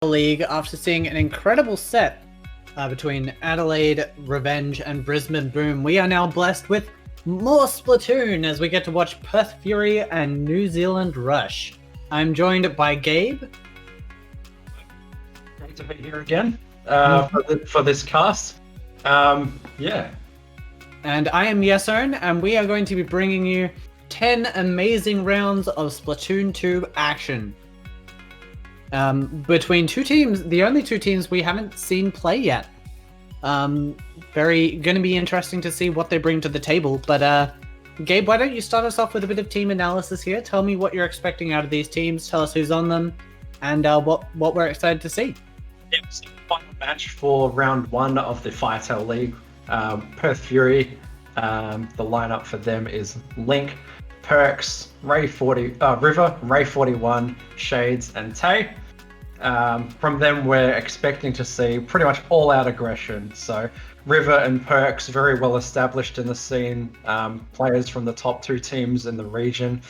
League after seeing an incredible set between Adelaide, Revenge, and Brisbane Boom. We are now blessed with more Splatoon as we get to watch Perth Fury and New Zealand Rush. I'm joined by Gabe. Great to be here again for this cast. Yeah. And I am Yesone, and we are going to be bringing you 10 amazing rounds of Splatoon 2 action. Between two teams, the only two teams we haven't seen play yet. Going to be interesting to see what they bring to the table. But Gabe, why don't you start us off with a bit of team analysis here? Tell me what you're expecting out of these teams. Tell us who's on them, and what we're excited to see. It was the final match for round one of the Firetail League. Perth Fury. The lineup for them is Link, Perks, River, Ray 41, Shades, and Tay. From them, we're expecting to see pretty much all-out aggression. So River and Perks, very well established in the scene, players from the top two teams in the region.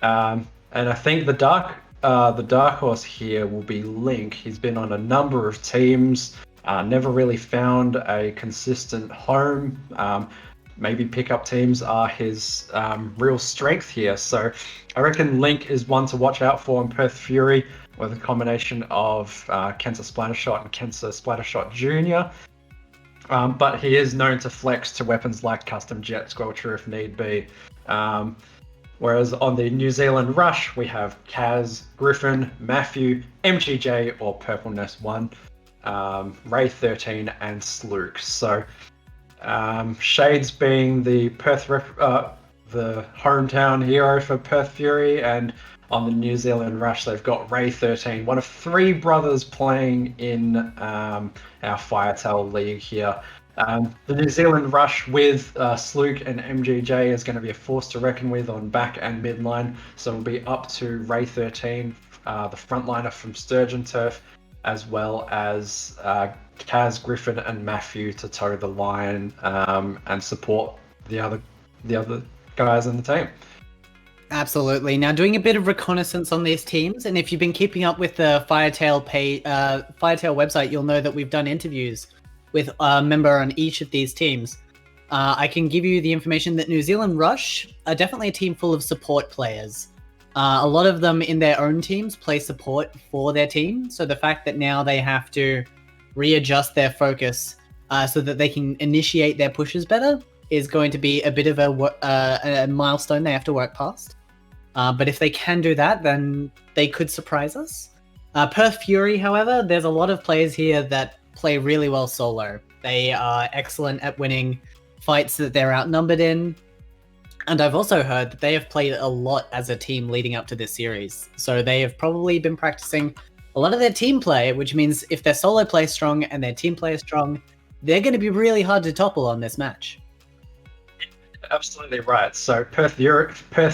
And I think the dark horse here will be Link. He's been on a number of teams, never really found a consistent home. Maybe pickup teams are his real strength here. So I reckon Link is one to watch out for in Perth Fury with a combination of Kensa Splattershot and Kensa Splattershot Jr. But he is known to flex to weapons like Custom Jet Squelcher if need be. Whereas on the New Zealand Rush, we have Kaz, Griffin, Matthew, MGJ or Purple Nest 1, Ray 13 and Sluke. So Shades being the the hometown hero for Perth Fury, and on the New Zealand Rush they've got Ray 13, one of three brothers playing in our Firetail League here. The New Zealand Rush with Sluke and MGJ is going to be a force to reckon with on back and midline, so it'll be up to Ray 13, the frontliner from Sturgeon Turf, as well as Kaz, Griffin, and Matthew to toe the line and support the other guys in the team. Absolutely. Now, doing a bit of reconnaissance on these teams, and if you've been keeping up with the Firetail website, you'll know that we've done interviews with a member on each of these teams. I can give you the information that New Zealand Rush are definitely a team full of support players. A lot of them in their own teams play support for their team, so the fact that now they have to readjust their focus so that they can initiate their pushes better is going to be a bit of a milestone they have to work past. But if they can do that, then they could surprise us. Perth Fury, however, there's a lot of players here that play really well solo. They are excellent at winning fights that they're outnumbered in. And I've also heard that they have played a lot as a team leading up to this series. So they have probably been practicing a lot of their team play, which means if their solo play is strong and their team play is strong, they're going to be really hard to topple on this match. Absolutely right. So Perth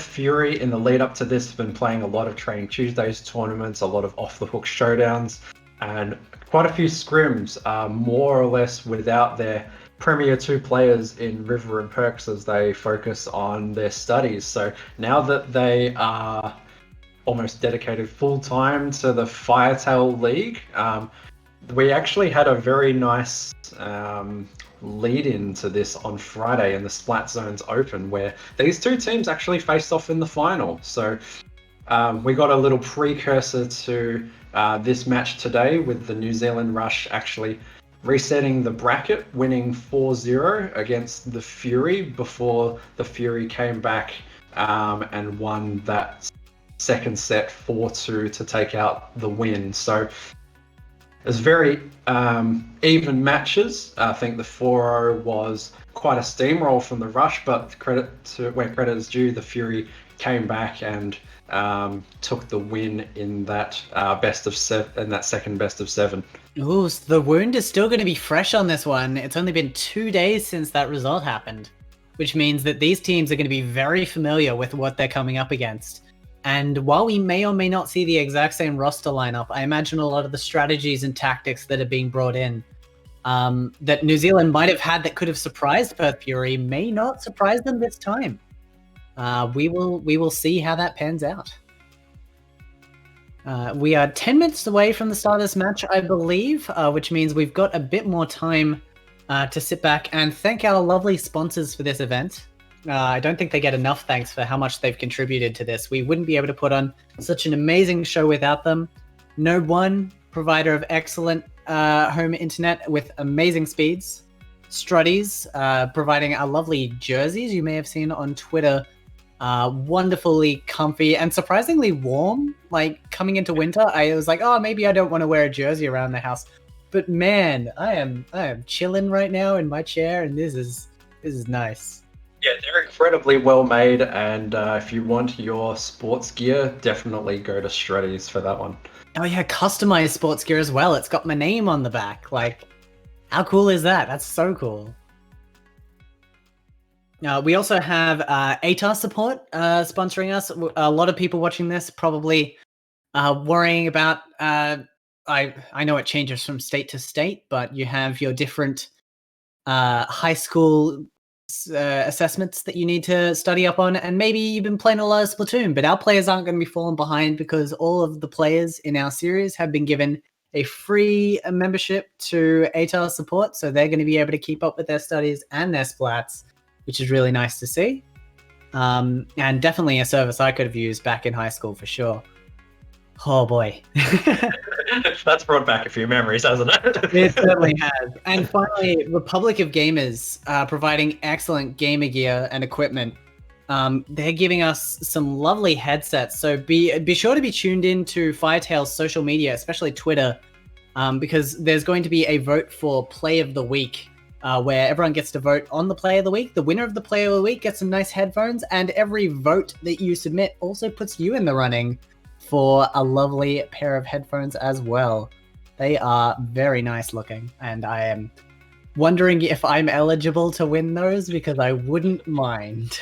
Fury in the lead up to this have been playing a lot of Training Tuesdays tournaments, a lot of off-the-hook showdowns, and quite a few scrims, more or less without their Premier 2 players in River and Perks as they focus on their studies. So now that they are almost dedicated full-time to the Firetail League, we actually had a very nice lead into this on Friday in the Splat Zones Open, where these two teams actually faced off in the final. So we got a little precursor to this match today with the New Zealand Rush actually resetting the bracket, winning 4-0 against the Fury before the Fury came back and won that second set 4-2 to take out the win. So it's very even matches. I think the 4-0 was quite a steamroll from the Rush, but where credit is due, the Fury came back and took the win in that best of seven, in that second best of seven. Ooh, so the wound is still going to be fresh on this one. It's only been 2 days since that result happened, which means that these teams are going to be very familiar with what they're coming up against. And while we may or may not see the exact same roster lineup, I imagine a lot of the strategies and tactics that are being brought in that New Zealand might have had that could have surprised Perth Fury may not surprise them this time. We will see how that pans out. We are 10 minutes away from the start of this match, I believe, which means we've got a bit more time to sit back and thank our lovely sponsors for this event. I don't think they get enough thanks for how much they've contributed to this. We wouldn't be able to put on such an amazing show without them. Node One, provider of excellent home internet with amazing speeds. Strutties, providing our lovely jerseys you may have seen on Twitter. Wonderfully comfy and surprisingly warm. Like coming into winter, I was like, oh, maybe I don't want to wear a jersey around the house. But man, I am chilling right now in my chair, and this is nice. Yeah, they're incredibly well made, and if you want your sports gear, definitely go to Strutties for that one. Oh yeah, customized sports gear as well. It's got my name on the back. Like, how cool is that? That's so cool. We also have ATAR support sponsoring us. A lot of people watching this probably worrying about. I know it changes from state to state, but you have your different high school assessments that you need to study up on, and maybe you've been playing a lot of Splatoon, but our players aren't going to be falling behind because all of the players in our series have been given a free membership to ATAR support, so they're going to be able to keep up with their studies and their splats, which is really nice to see. And definitely a service I could have used back in high school for sure. Oh boy. That's brought back a few memories, hasn't it? It certainly has. And finally, Republic of Gamers, providing excellent gamer gear and equipment. They're giving us some lovely headsets, so be sure to be tuned in to Firetail's social media, especially Twitter, because there's going to be a vote for Play of the Week, where everyone gets to vote on the Play of the Week. The winner of the Play of the Week gets some nice headphones, and every vote that you submit also puts you in the running for a lovely pair of headphones as well. They are very nice looking, and I am wondering if I'm eligible to win those because I wouldn't mind.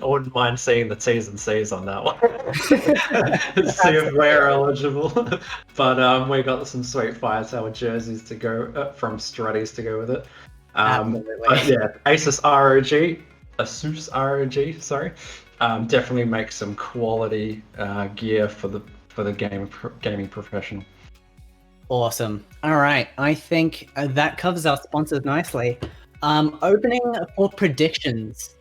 I wouldn't mind seeing the T's and C's on that one. See if we're eligible. But we got some sweet Firetail jerseys to go from Strutties to go with it. But yeah, Asus ROG, sorry. Definitely make some quality gear for the gaming professional. Awesome. All right, I think that covers our sponsors nicely. Opening for predictions.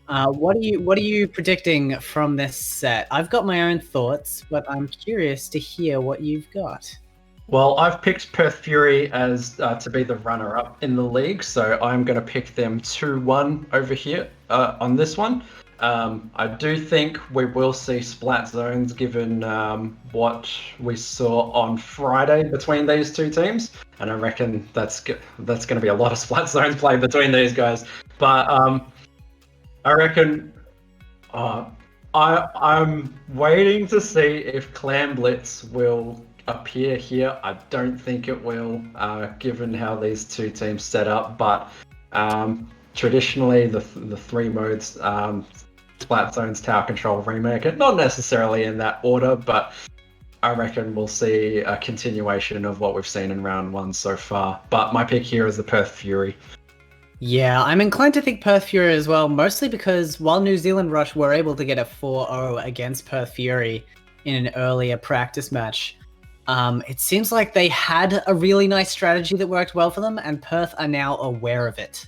What are you predicting from this set? I've got my own thoughts, but I'm curious to hear what you've got. Well, I've picked Perth Fury as to be the runner-up in the league, so I'm going to pick them 2-1 over here on this one. I do think we will see splat zones given what we saw on Friday between these two teams, and I reckon that's going to be a lot of splat zones played between these guys. But I reckon I'm waiting to see if Clan Blitz will appear here. I don't think it will, given how these two teams set up, but traditionally the three modes, Splat Zones, Tower Control, Remake it, not necessarily in that order, but I reckon we'll see a continuation of what we've seen in round one so far. But my pick here is the Perth Fury. Yeah, I'm inclined to think Perth Fury as well, mostly because while New Zealand Rush were able to get a 4-0 against Perth Fury in an earlier practice match, it seems like they had a really nice strategy that worked well for them, and Perth are now aware of it.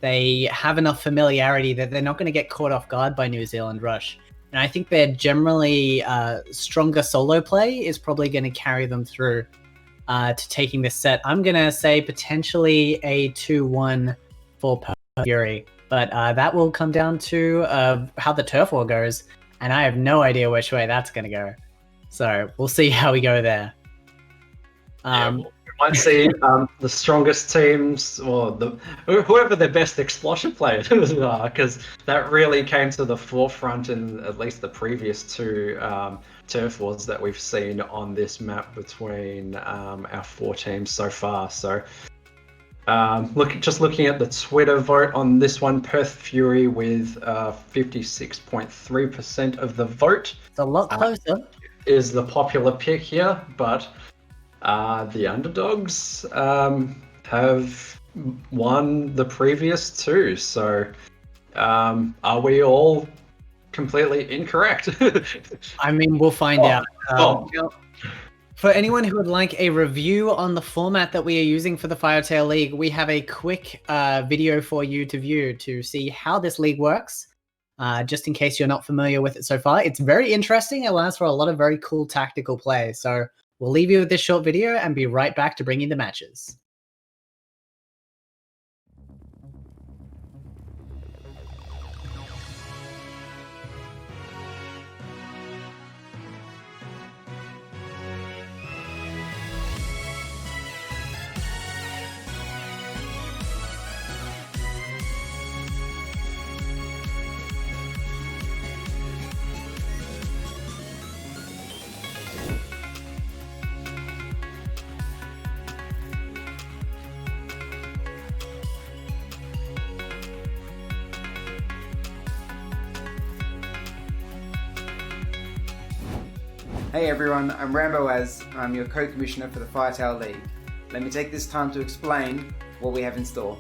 They have enough familiarity that they're not going to get caught off guard by New Zealand Rush. And I think their generally stronger solo play is probably going to carry them through to taking this set. I'm going to say potentially a 2-1 for Perth Fury, but that will come down to how the turf war goes, and I have no idea which way that's going to go. So we'll see how we go there. We might see the strongest teams, or whoever their best explosion players are, because that really came to the forefront in at least the previous two turf wars that we've seen on this map between our four teams so far. So looking at the Twitter vote on this one, Perth Fury with 56.3% of the vote. It's a lot closer. Is the popular pick here, but the underdogs have won the previous two. So are we all completely incorrect? I mean, we'll find out. Now, for anyone who would like a review on the format that we are using for the Firetail League, we have a quick video for you to view to see how this league works. Just in case you're not familiar with it so far. It's very interesting. It allows for a lot of very cool tactical play. So we'll leave you with this short video and be right back to bring you the matches. Hey everyone, I'm Rambo Az, and I'm your co-commissioner for the Firetail League. Let me take this time to explain what we have in store.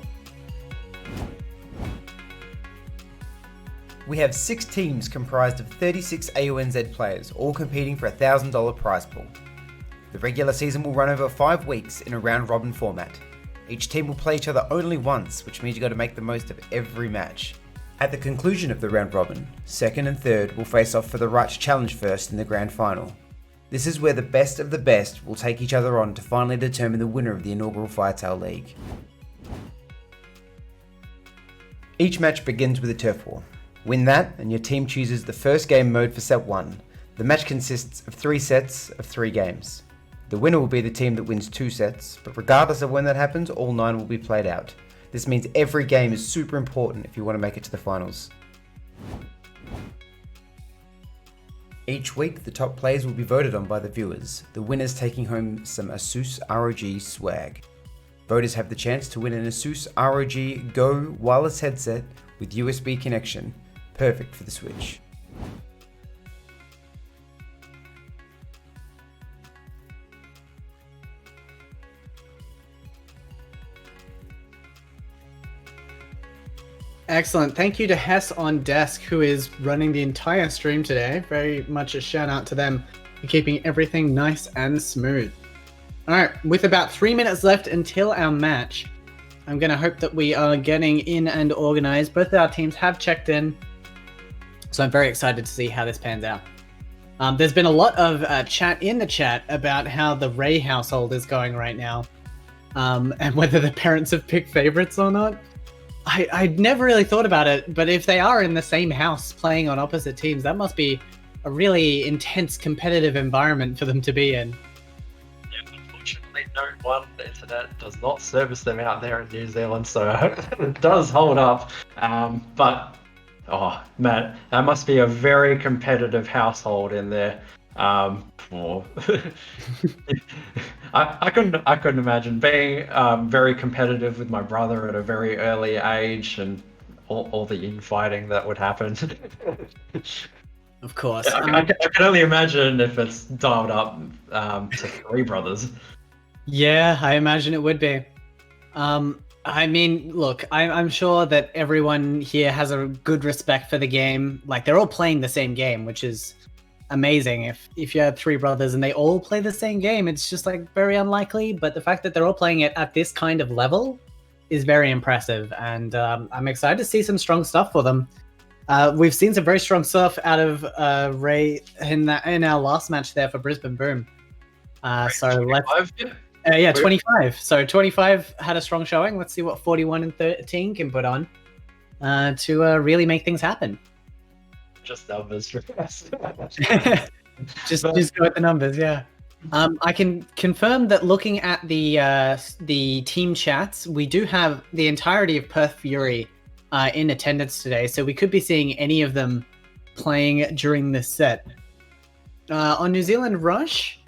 We have 6 teams comprised of 36 AUNZ players, all competing for a $1,000 prize pool. The regular season will run over 5 weeks in a round-robin format. Each team will play each other only once, which means you've got to make the most of every match. At the conclusion of the round-robin, 2nd and 3rd will face off for the right to challenge first in the grand final. This is where the best of the best will take each other on to finally determine the winner of the inaugural Firetail League. Each match begins with a turf war. Win that and your team chooses the first game mode for set 1. The match consists of 3 sets of 3 games. The winner will be the team that wins 2 sets, but regardless of when that happens, all 9 will be played out. This means every game is super important if you want to make it to the finals. Each week, the top players will be voted on by the viewers, the winners taking home some Asus ROG swag. Voters have the chance to win an Asus ROG Go wireless headset with USB connection, perfect for the Switch. Excellent. Thank you to Hess on Desk, who is running the entire stream today. Very much a shout out to them for keeping everything nice and smooth. All right, with about 3 minutes left until our match, I'm going to hope that we are getting in and organized. Both of our teams have checked in, so I'm very excited to see how this pans out. There's been a lot of chat in the chat about how the Ray household is going right now, and whether the parents have picked favorites or not. I'd never really thought about it, but if they are in the same house playing on opposite teams, that must be a really intense competitive environment for them to be in. Yeah, unfortunately, Note 1 the internet does not service them out there in New Zealand, so it does hold up. But, oh man, that must be a very competitive household in there. I couldn't imagine being very competitive with my brother at a very early age and all the infighting that would happen. Of course. I can only imagine if it's dialed up to 3 brothers. Yeah, I imagine it would be. I mean, look, I'm sure that everyone here has a good respect for the game. Like, they're all playing the same game, which is amazing. If you had 3 brothers and they all play the same game, it's just like very unlikely. But the fact that they're all playing it at this kind of level is very impressive, and I'm excited to see some strong stuff for them. We've seen some very strong stuff out of Ray in our last match there for Brisbane Boom. So let's. Yeah, 25. So 25 had a strong showing. Let's see what 41 and 13 can put on to really make things happen. Just numbers for us. just go with the numbers, yeah. I can confirm that looking at the team chats, we do have the entirety of Perth Fury in attendance today, so we could be seeing any of them playing during this set. On New Zealand Rush,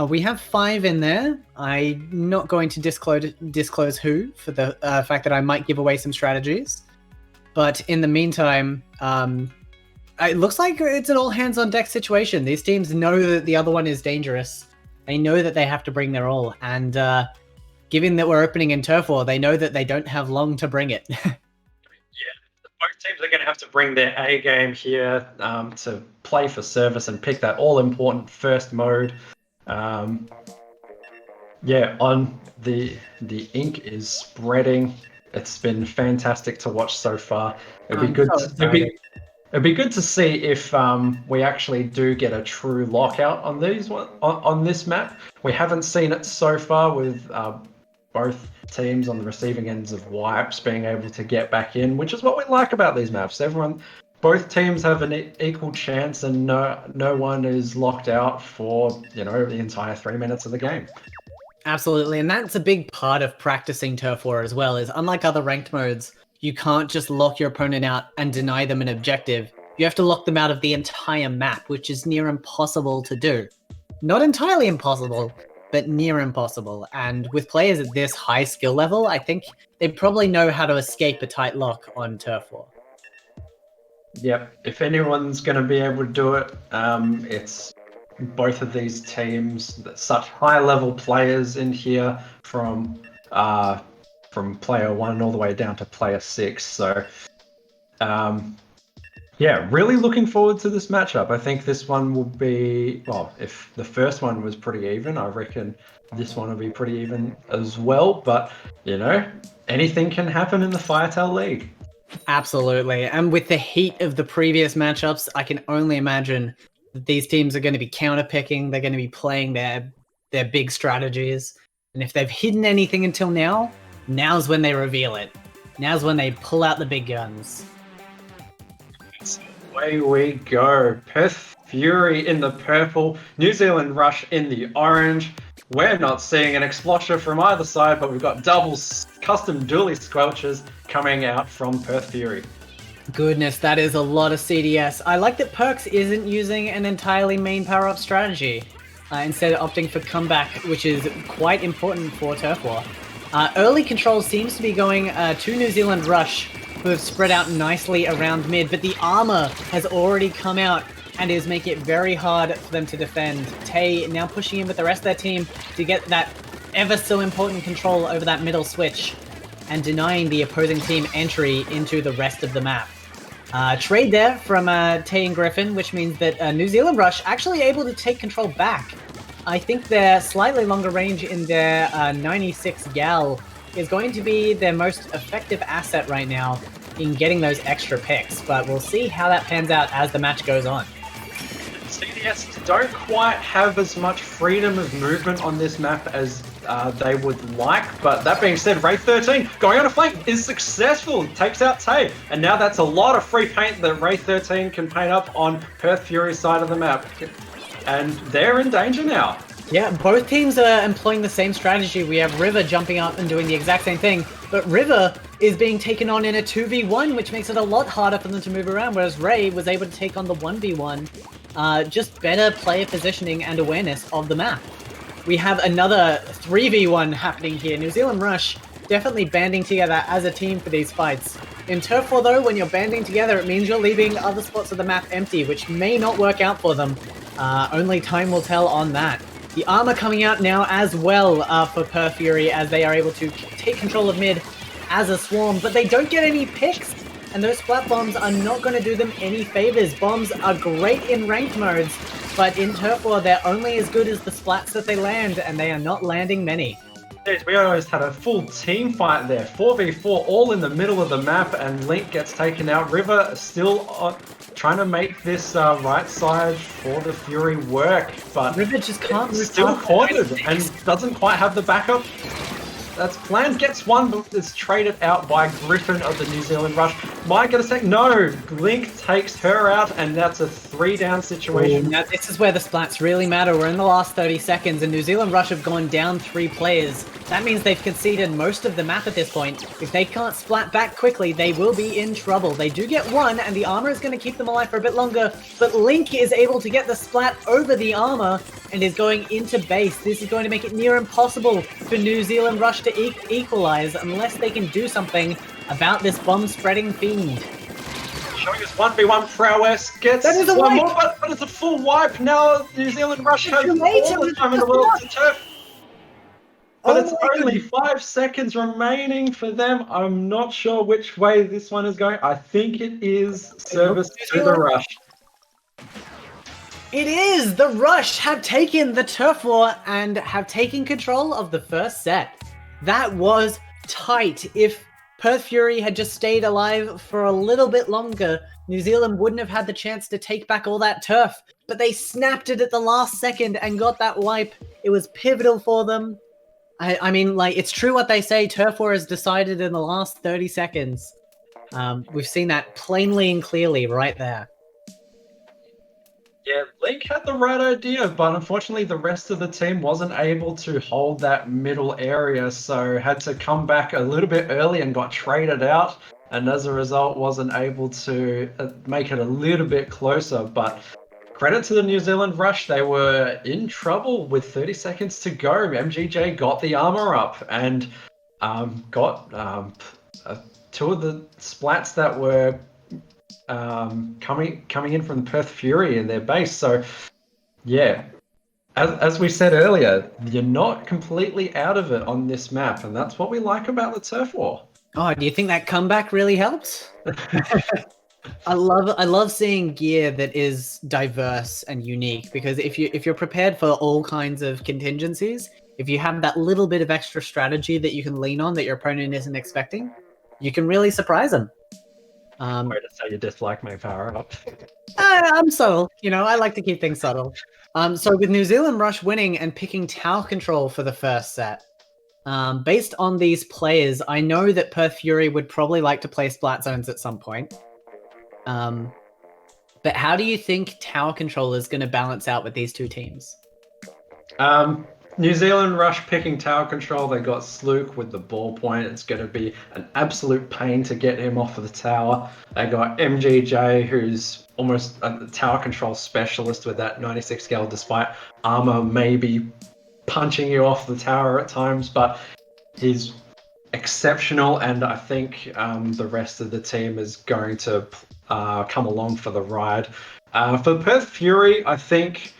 we have 5 in there. I'm not going to disclose who for the fact that I might give away some strategies. But in the meantime, it looks like it's an all-hands-on-deck situation. These teams know that the other one is dangerous. They know that they have to bring their all. And given that we're opening in Turf War, they know that they don't have long to bring it. Yeah, both Teams are going to have to bring their A game here to play for service and pick that all-important first mode. Yeah, on the ink is spreading. It's been fantastic to watch so far. It'd be good. It'd be good to see if we actually do get a true lockout on on this map. We haven't seen it so far with both teams on the receiving ends of wipes being able to get back in, which is what we like about these maps. Both teams have an equal chance, and no one is locked out for the entire 3 minutes of the game. Absolutely, and that's a big part of practicing Turf War as well, is unlike other ranked modes, you can't just lock your opponent out and deny them an objective. You have to lock them out of the entire map, which is near impossible to do. Not entirely impossible, but near impossible. And with players at this high skill level, I think they probably know how to escape a tight lock on Turf War. Yep, if anyone's going to be able to do it, it's both of these teams. Such high-level players in here from player 1 all the way down to player 6. So, yeah, really looking forward to this matchup. I think this one will be, well, if the first one was pretty even, I reckon this one will be pretty even as well. But, anything can happen in the Firetail League. Absolutely. And with the heat of the previous matchups, I can only imagine that these teams are going to be counterpicking. They're going to be playing their big strategies. And if they've hidden anything until now, now's when they reveal it. Now's when they pull out the big guns. Away we go. Perth Fury in the purple, New Zealand Rush in the orange. We're not seeing an Explosher from either side, but we've got double custom dually squelches coming out from Perth Fury. Goodness, that is a lot of CDS. I like that Perks isn't using an entirely main power-up strategy, instead of opting for comeback, which is quite important for Turf War. Early control seems to be going to New Zealand Rush, who have spread out nicely around mid, but the armor has already come out and is making it very hard for them to defend. Tay now pushing in with the rest of their team to get that ever so important control over that middle switch and denying the opposing team entry into the rest of the map. Trade there from Tay and Griffin, which means that New Zealand Rush actually able to take control back. I think their slightly longer range in their 96 Gal is going to be their most effective asset right now in getting those extra picks, but we'll see how that pans out as the match goes on. CDS don't quite have as much freedom of movement on this map as they would like, but that being said, Wraith 13 going on a flank is successful, takes out Tay, and now that's a lot of free paint that Wraith 13 can paint up on Perth Fury's side of the map, and they're in danger now. Yeah, both teams are employing the same strategy. We have River jumping up and doing the exact same thing, but River is being taken on in a 2v1, which makes it a lot harder for them to move around, whereas Ray was able to take on the 1v1. Just better player positioning and awareness of the map. We have another 3v1 happening here. New Zealand Rush definitely banding together as a team for these fights. In Turf War though, when you're banding together, it means you're leaving other spots of the map empty, which may not work out for them. Only time will tell on that. The armor coming out now as well for Perth Fury, as they are able to take control of mid as a swarm, but they don't get any picks, and those splat bombs are not going to do them any favors. Bombs are great in ranked modes, but in Turf War they're only as good as the splats that they land, and they are not landing many. We almost had a full team fight there. 4v4 all in the middle of the map, and Link gets taken out. River still trying to make this right side for the Fury work, but River just can't move. Still cornered and doesn't quite have the backup that's planned. Gets one, but is traded out by Griffin of the New Zealand Rush. Might get a sec. No, Link takes her out, and that's a 3-down situation. Now this is where the splats really matter. We're in the last 30 seconds, and New Zealand Rush have gone down 3 players. That means they've conceded most of the map at this point. If they can't splat back quickly, they will be in trouble. They do get one, and the armor is going to keep them alive for a bit longer, but Link is able to get the splat over the armor and is going into base. This is going to make it near impossible for New Zealand Rush to equalize unless they can do something about this bomb-spreading fiend. Showing us 1v1 prowess, gets that is a one wipe. more, but it's a full wipe. Now New Zealand Rush has all the time in the world to turf. But Oh it's my only goodness. 5 seconds remaining for them. I'm not sure which way this one is going. I think it is service to the rush. It is! The Rush have taken the turf war and have taken control of the first set. That was tight. If Perth Fury had just stayed alive for a little bit longer, New Zealand wouldn't have had the chance to take back all that turf. But they snapped it at the last second and got that wipe. It was pivotal for them. I mean, like, it's true what they say, turf war is decided in the last 30 seconds. We've seen that plainly and clearly right there. Yeah, Link had the right idea, but unfortunately the rest of the team wasn't able to hold that middle area, so had to come back a little bit early and got traded out, and as a result wasn't able to make it a little bit closer. But credit to the New Zealand Rush, they were in trouble with 30 seconds to go. MGJ got the armor up and got two of the splats that were coming in from the Perth Fury in their base. So yeah, as we said earlier, you're not completely out of it on this map, and that's what we like about the turf war. Oh, do you think that comeback really helps? I love seeing gear that is diverse and unique, because if you're prepared for all kinds of contingencies, if you have that little bit of extra strategy that you can lean on that your opponent isn't expecting, you can really surprise them. Way to say you dislike my power up. I'm subtle, I like to keep things subtle. So with New Zealand Rush winning and picking tower control for the first set, based on these players, I know that Perth Fury would probably like to play splat zones at some point. But how do you think tower control is going to balance out with these two teams? New Zealand Rush picking tower control. They got Slook with the ballpoint. It's going to be an absolute pain to get him off of the tower. They got MGJ, who's almost a tower control specialist with that 96 scale, despite armor maybe punching you off the tower at times, but he's exceptional, and I think the rest of the team is going to come along for the ride. For Perth Fury, I think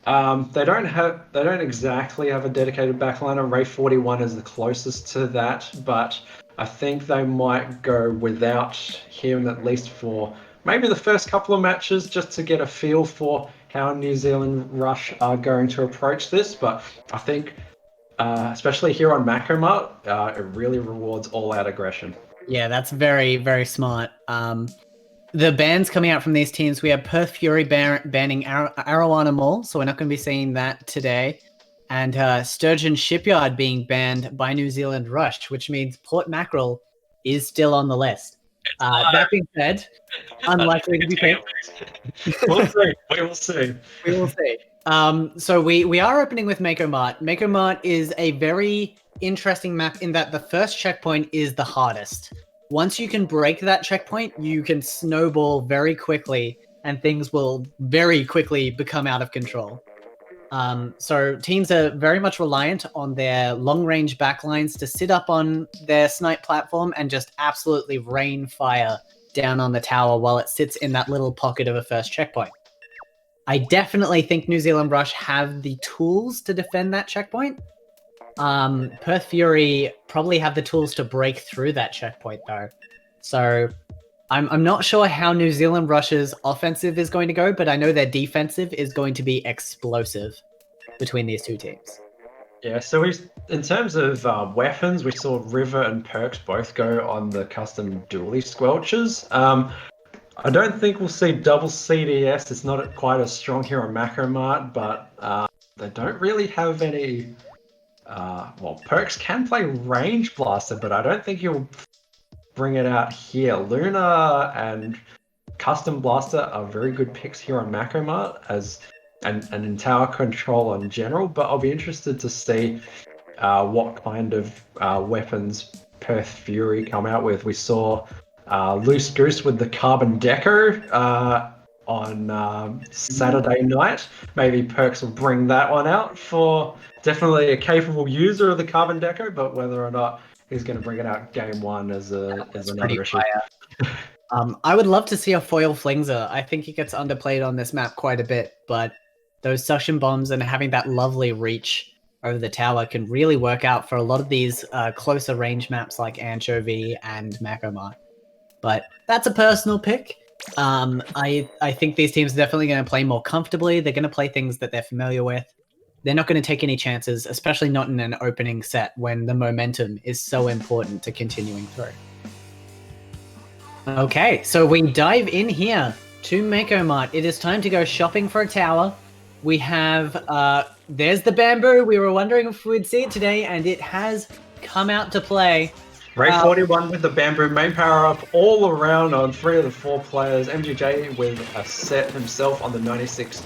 they don't exactly have a dedicated backliner. Ray 41 is the closest to that, but I think they might go without him, at least for maybe the first couple of matches, just to get a feel for how New Zealand Rush are going to approach this. But I think, especially here on Macromart, it really rewards all-out aggression. Yeah, that's very, very smart. The bans coming out from these teams, we have Perth Fury banning Arowana Mall, so we're not going to be seeing that today. And Sturgeon Shipyard being banned by New Zealand Rush, which means Port Mackerel is still on the list. That being said, unlikely to be picked. We'll see. We will see. We will see. So we are opening with Mako Mart. Mako Mart is a very interesting map in that the first checkpoint is the hardest. Once you can break that checkpoint, you can snowball very quickly, and things will very quickly become out of control. So teams are very much reliant on their long-range backlines to sit up on their snipe platform and just absolutely rain fire down on the tower while it sits in that little pocket of a first checkpoint. I definitely think New Zealand Rush have the tools to defend that checkpoint. Perth Fury probably have the tools to break through that checkpoint, though. So I'm not sure how New Zealand Rush's offensive is going to go, but I know their defensive is going to be explosive between these two teams. Yeah, so in terms of weapons, we saw River and Perks both go on the custom dually squelches. I don't think we'll see double CDS. It's not quite as strong here on Macromart, but they don't really have any... Perks can play Range Blaster, but I don't think he'll bring it out here. Luna and Custom Blaster are very good picks here on Macromart and in tower control in general, but I'll be interested to see what kind of weapons Perth Fury come out with. We saw Loose Goose with the Carbon Deco on Saturday night. Maybe Perks will bring that one out for definitely a capable user of the Carbon Deco, but whether or not he's going to bring it out game one is another issue. I would love to see a foil Flingser. I think he gets underplayed on this map quite a bit, but those suction bombs and having that lovely reach over the tower can really work out for a lot of these closer range maps like Anchovy and Macomart. But that's a personal pick. I think these teams are definitely going to play more comfortably. They're going to play things that they're familiar with. They're not going to take any chances, especially not in an opening set when the momentum is so important to continuing through. Okay, so we dive in here to Macomart. It is time to go shopping for a tower. We have, there's the bamboo. We were wondering if we'd see it today, and it has come out to play. Ray 41 with the bamboo main power up all around on 3 of the 4 players. MGJ with a set himself on the 96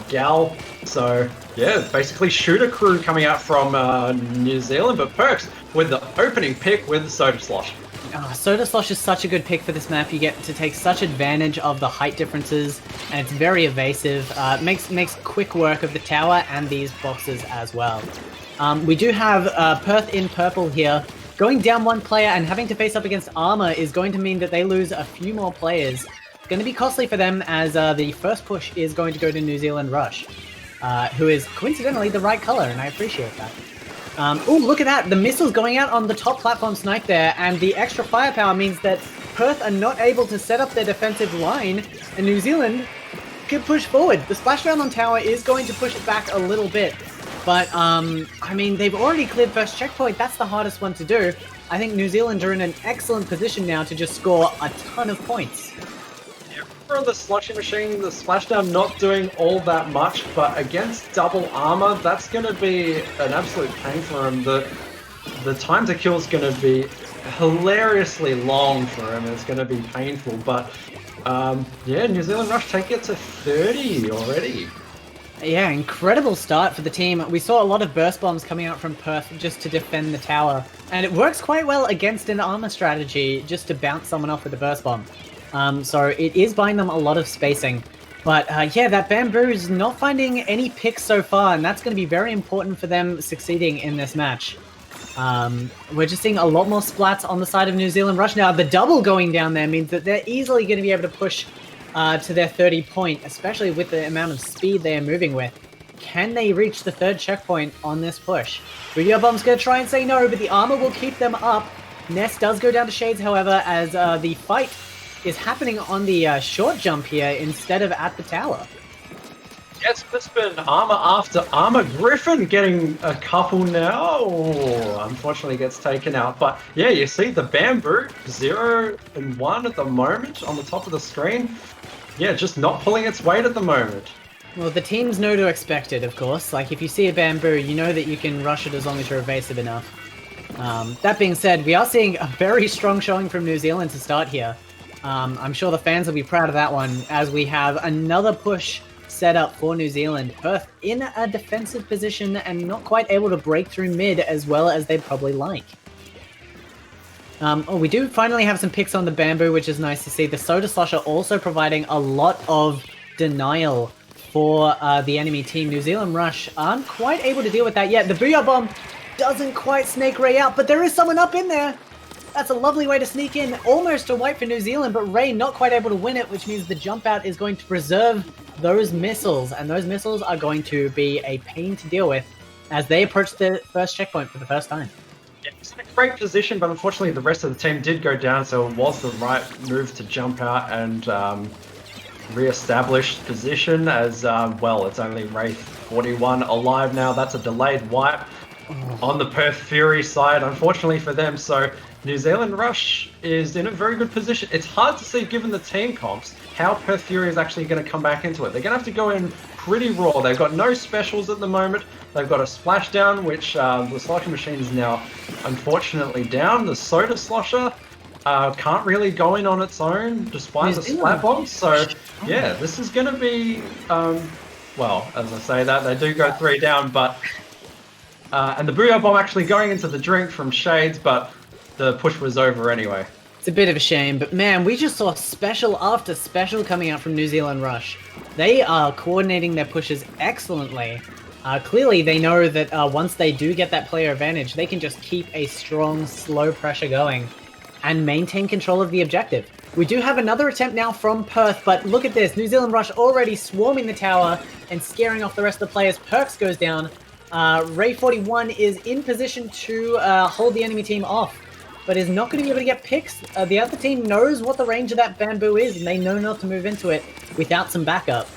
Gal. So yeah, basically shooter crew coming out from New Zealand, but Perks with the opening pick with Soda Slosh. Soda Slosh is such a good pick for this map. You get to take such advantage of the height differences, and it's very evasive. Makes quick work of the tower and these boxes as well. We do have Perth in purple here. Going down one player and having to face up against Armor is going to mean that they lose a few more players. It's going to be costly for them as the first push is going to go to New Zealand Rush, who is coincidentally the right color, and I appreciate that. Oh, look at that. The missiles going out on the top platform snipe there, and the extra firepower means that Perth are not able to set up their defensive line, and New Zealand can push forward. The splashdown on tower is going to push it back a little bit. But, I mean, they've already cleared first checkpoint. That's the hardest one to do. I think New Zealand are in an excellent position now to just score a ton of points. Yeah, for the Sloshy Machine, the splashdown not doing all that much, but against double armor, that's going to be an absolute pain for him. The time to kill is going to be hilariously long for him. It's going to be painful, but yeah, New Zealand Rush take it to 30 already. Yeah, incredible start for the team. We saw a lot of burst bombs coming out from Perth just to defend the tower, and it works quite well against an armor strategy just to bounce someone off with a burst bomb. So it is buying them a lot of spacing. But yeah, that bamboo is not finding any picks so far, and that's going to be very important for them succeeding in this match. We're just seeing a lot more splats on the side of New Zealand Rush now. The double going down there means that they're easily going to be able to push to their 30 point, especially with the amount of speed they are moving with. Can they reach the third checkpoint on this push? Booyah Bomb's going to try and say no, but the armor will keep them up. Nest does go down to Shades, however, as the fight is happening on the short jump here instead of at the tower. Yes, it's been armor after armor. Griffin getting a couple now. Oh, unfortunately gets taken out. But yeah, you see the bamboo, 0 and 1 at the moment on the top of the screen. Yeah, just not pulling its weight at the moment. Well, the teams know to expect it, of course. Like, if you see a bamboo, you know that you can rush it as long as you're evasive enough. That being said, we are seeing a very strong showing from New Zealand to start here. I'm sure the fans will be proud of that one, as we have another push set up for New Zealand. Perth in a defensive position and not quite able to break through mid as well as they'd probably like. We do finally have some picks on the bamboo, which is nice to see. The Soda Slosher also providing a lot of denial for the enemy team. New Zealand Rush aren't quite able to deal with that yet. The Booyah Bomb doesn't quite snake Ray out, but there is someone up in there. That's a lovely way to sneak in, almost a wipe for New Zealand, but Ray not quite able to win it, which means the jump out is going to preserve those missiles, and those missiles are going to be a pain to deal with as they approach the first checkpoint for the first time. Yeah, it's in a great position, but unfortunately the rest of the team did go down, so it was the right move to jump out and re-establish position as, well, it's only Ray 41 alive now. That's a delayed wipe on the Perth Fury side, unfortunately for them, so New Zealand Rush is in a very good position. It's hard to see, given the team comps, how Perth Fury is actually going to come back into it. They're going to have to go in pretty raw. They've got no specials at the moment. They've got a splashdown, which the Slosher Machine is now unfortunately down. The Soda Slosher can't really go in on its own despite the splat bomb. So yeah, this is going to be, well, as I say that, they do go 3 down, but and the Booyah Bomb actually going into the drink from Shades, but the push was over anyway. It's a bit of a shame, but man, we just saw special after special coming out from New Zealand Rush. They are coordinating their pushes excellently. Clearly, they know that once they do get that player advantage, they can just keep a strong, slow pressure going and maintain control of the objective. We do have another attempt now from Perth, but look at this. New Zealand Rush already swarming the tower and scaring off the rest of the players. Perks goes down. Ray 41 is in position to hold the enemy team off, but is not going to be able to get picks. The other team knows what the range of that bamboo is, and they know not to move into it without some backup.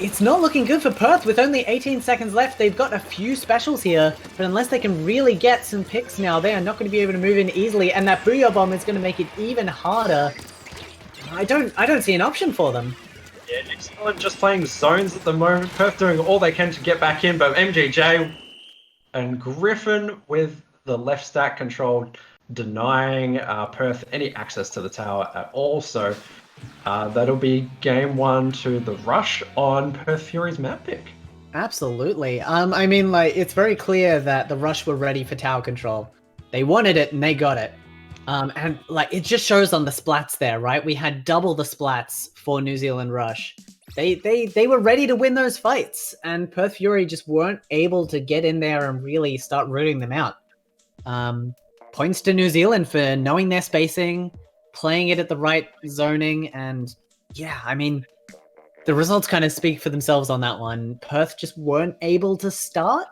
It's not looking good for Perth with only 18 seconds left. They've got a few specials here, but unless they can really get some picks now, they are not going to be able to move in easily, and that Booyah Bomb is going to make it even harder. I don't see an option for them. Yeah, New Zealand just playing zones at the moment. Perth doing all they can to get back in, but MGJ and Griffin with the left stack control denying Perth any access to the tower at all. So that'll be game 1 to the rush on Perth Fury's map pick. Absolutely. I mean, like, it's very clear that the rush were ready for tower control. They wanted it and they got it. And like, it just shows on the splats there, right? We had double the splats for New Zealand Rush. They were ready to win those fights, and Perth Fury just weren't able to get in there and really start rooting them out. Points to New Zealand for knowing their spacing, playing it at the right zoning, and yeah, I mean, the results kind of speak for themselves on that one. Perth just weren't able to start.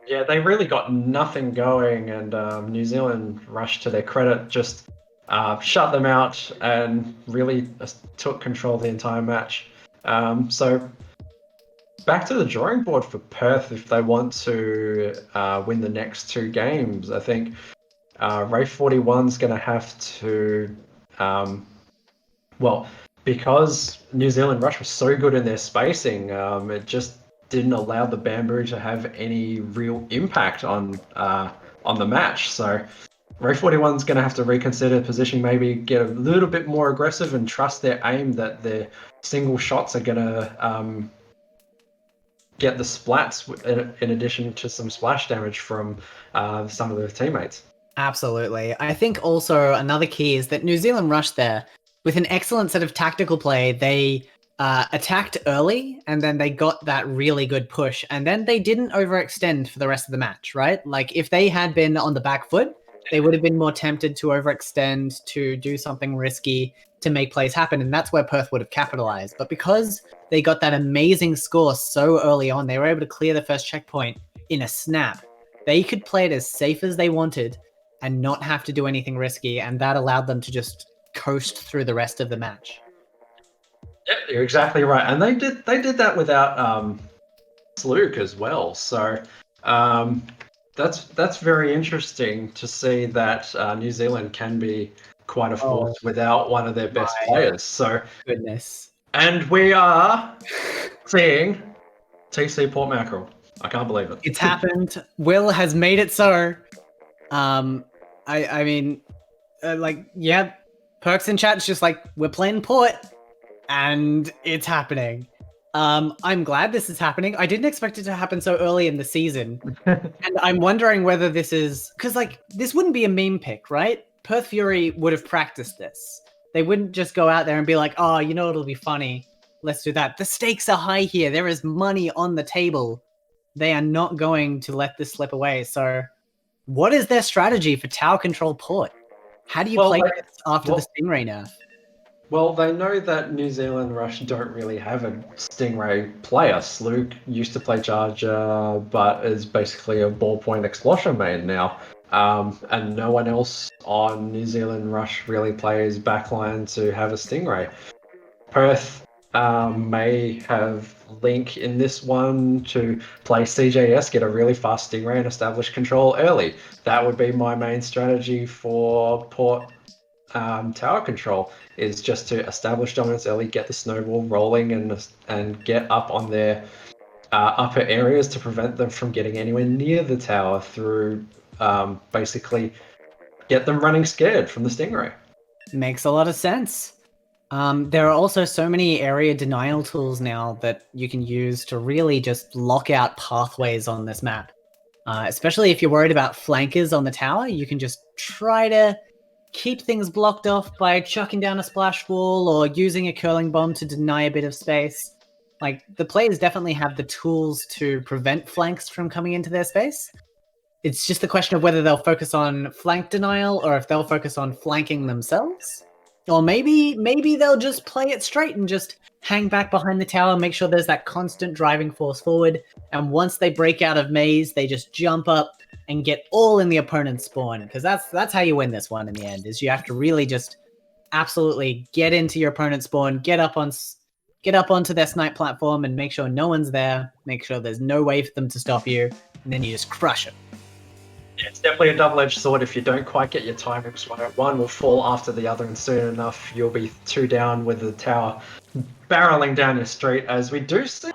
Yeah, they really got nothing going, and New Zealand Rush, to their credit, just shut them out and really took control of the entire match. So back to the drawing board for Perth if they want to win the next 2 games. I think Ray 41's going to have to, because New Zealand Rush was so good in their spacing, it just didn't allow the bamboo to have any real impact on the match. So Ray 41's going to have to reconsider positioning, maybe get a little bit more aggressive and trust their aim that their single shots are going to get the splats in addition to some splash damage from some of their teammates. Absolutely. I think also another key is that New Zealand Rush there, with an excellent set of tactical play, they attacked early, and then they got that really good push, and then they didn't overextend for the rest of the match, right? Like, if they had been on the back foot, they would have been more tempted to overextend, to do something risky, to make plays happen, and that's where Perth would have capitalized. But because they got that amazing score so early on, they were able to clear the first checkpoint in a snap. They could play it as safe as they wanted and not have to do anything risky, and that allowed them to just coast through the rest of the match. Yep, you're exactly right, and they did that without Sluke as well. So that's very interesting to see that New Zealand can be quite a force without one of their best players. So Goodness. And we are seeing TC Port Mackerel. I can't believe it. It's happened. Will has made it so. I mean, yeah, Perks in chat's just like, we're playing Port, and it's happening. I'm glad this is happening. I didn't expect it to happen so early in the season. And I'm wondering whether this is... Because, like, this wouldn't be a meme pick, right? Perth Fury would have practiced this. They wouldn't just go out there and be like, oh, you know, it'll be funny. Let's do that. The stakes are high here. There is money on the table. They are not going to let this slip away. So what is their strategy for tower control Port? How do you play this after the Stingray nerf? Well, they know that New Zealand Rush don't really have a Stingray player. Sluke used to play Charger, but is basically a ballpoint explosion main now. And no one else on New Zealand Rush really plays backline to have a Stingray. Perth may have Link in this one to play CJS, get a really fast Stingray and establish control early. That would be my main strategy for Port tower control, is just to establish dominance early, get the snowball rolling, and get up on their upper areas to prevent them from getting anywhere near the tower through basically get them running scared from the Stingray. Makes a lot of sense. There are also so many area denial tools now that you can use to really just lock out pathways on this map. Especially if you're worried about flankers on the tower, you can just try to keep things blocked off by chucking down a splash wall or using a curling bomb to deny a bit of space. Like, the players definitely have the tools to prevent flanks from coming into their space. It's just a question of whether they'll focus on flank denial or if they'll focus on flanking themselves. Or maybe they'll just play it straight and just hang back behind the tower, make sure there's that constant driving force forward, and once they break out of maze, they just jump up and get all in the opponent's spawn, because that's how you win this one in the end, is you have to really just absolutely get into your opponent's spawn, get up onto their snipe platform and make sure no one's there, make sure there's no way for them to stop you, and then you just crush it. Yeah, it's definitely a double-edged sword if you don't quite get your timings right. One will fall after the other, and soon enough you'll be 2 down with the tower barreling down your street, as we do see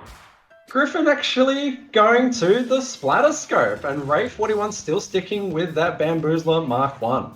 Griffin actually going to the splatter scope, and Ray41 still sticking with that Bamboozler Mark 1.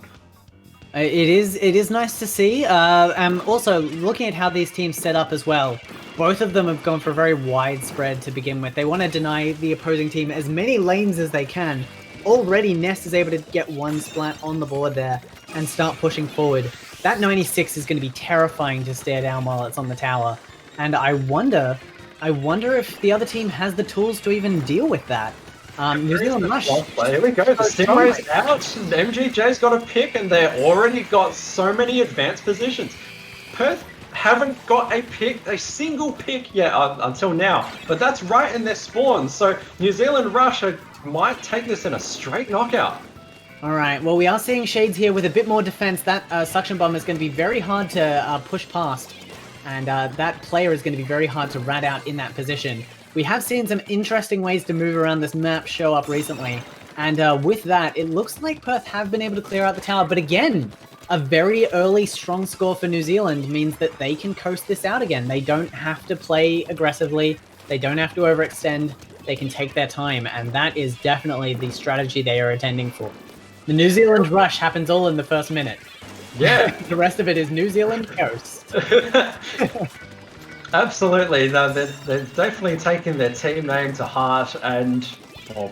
It is nice to see. Also, looking at how these teams set up as well, both of them have gone for a very wide spread to begin with. They want to deny the opposing team as many lanes as they can. Already, Nest is able to get 1 splat on the board there and start pushing forward. That 96 is going to be terrifying to stare down while it's on the tower. And I wonder if the other team has the tools to even deal with that. New Zealand Rush. Here we go. The Stingray's out. MGJ's got a pick, and they've already got so many advanced positions. Perth haven't got a single pick yet until now, but that's right in their spawn. So New Zealand Rush might take this in a straight knockout. Alright, well, we are seeing Shades here with a bit more defense. That Suction Bomb is going to be very hard to push past, and that player is going to be very hard to rat out in that position. We have seen some interesting ways to move around this map show up recently, and with that, it looks like Perth have been able to clear out the tower, but again, a very early strong score for New Zealand means that they can coast this out again. They don't have to play aggressively, they don't have to overextend, they can take their time, and that is definitely the strategy they are intending for. The New Zealand Rush happens all in the first minute. Yeah. The rest of it is New Zealand coast. Absolutely. No, they're definitely taking their team name to heart, and well,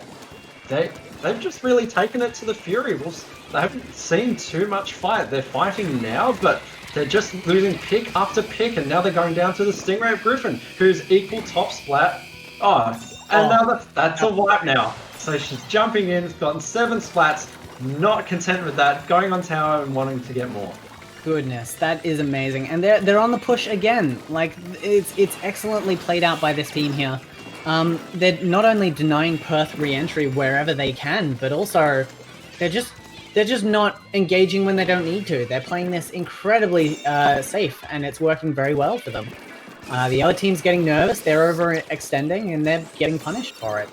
they've just really taken it to the Fury. Well, they haven't seen too much fight. They're fighting now, but they're just losing pick after pick, and now they're going down to the Stingray Griffin, who's equal top splat. That's a wipe now. So she's jumping in, gotten 7 splats, not content with that, going on tower and wanting to get more. Goodness, that is amazing, and they're on the push again. Like, it's excellently played out by this team here. They're not only denying Perth re-entry wherever they can, but also they're just not engaging when they don't need to. They're playing this incredibly safe, and it's working very well for them. The other team's getting nervous, they're overextending, and they're getting punished for it.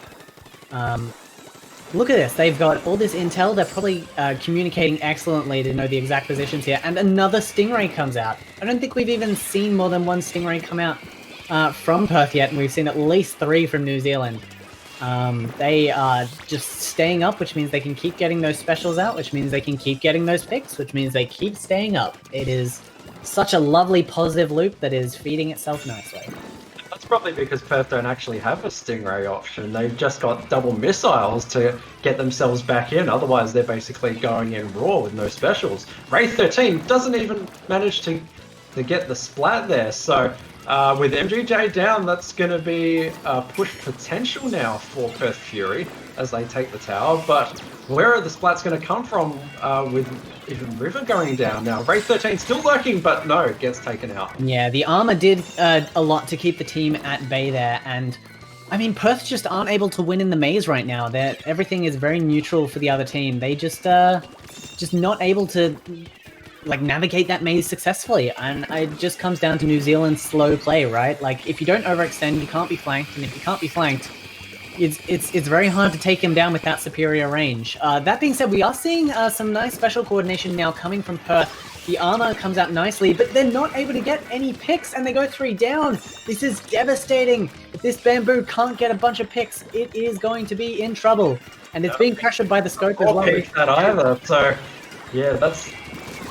Look at this, they've got all this intel, they're probably communicating excellently to know the exact positions here, and another Stingray comes out. I don't think we've even seen more than 1 Stingray come out from Perth yet, and we've seen at least 3 from New Zealand. They are just staying up, which means they can keep getting those specials out, which means they can keep getting those picks, which means they keep staying up. It is such a lovely positive loop that is feeding itself nicely. That's probably because Perth don't actually have a Stingray option. They've just got double missiles to get themselves back in. Otherwise, they're basically going in raw with no specials. Ray 13 doesn't even manage to get the splat there. So with MGJ down, that's going to be a push potential now for Perth Fury as they take the tower. But where are the splats going to come from with even River going down now? Ray 13 still lurking, but no, gets taken out. Yeah, the armor did a lot to keep the team at bay there, and I mean, Perth just aren't able to win in the maze right now. Everything is very neutral for the other team. They just not able to like navigate that maze successfully, and it just comes down to New Zealand's slow play, right? Like, if you don't overextend, you can't be flanked, and if you can't be flanked, it's very hard to take him down with that superior range. That being said, we are seeing some nice special coordination now coming from Perth. The armor comes out nicely, but they're not able to get any picks, and they go 3 down. This is devastating. If this Bamboo can't get a bunch of picks, it is going to be in trouble. And it's being pressured by the scope as well. Pick that either. So, yeah, that's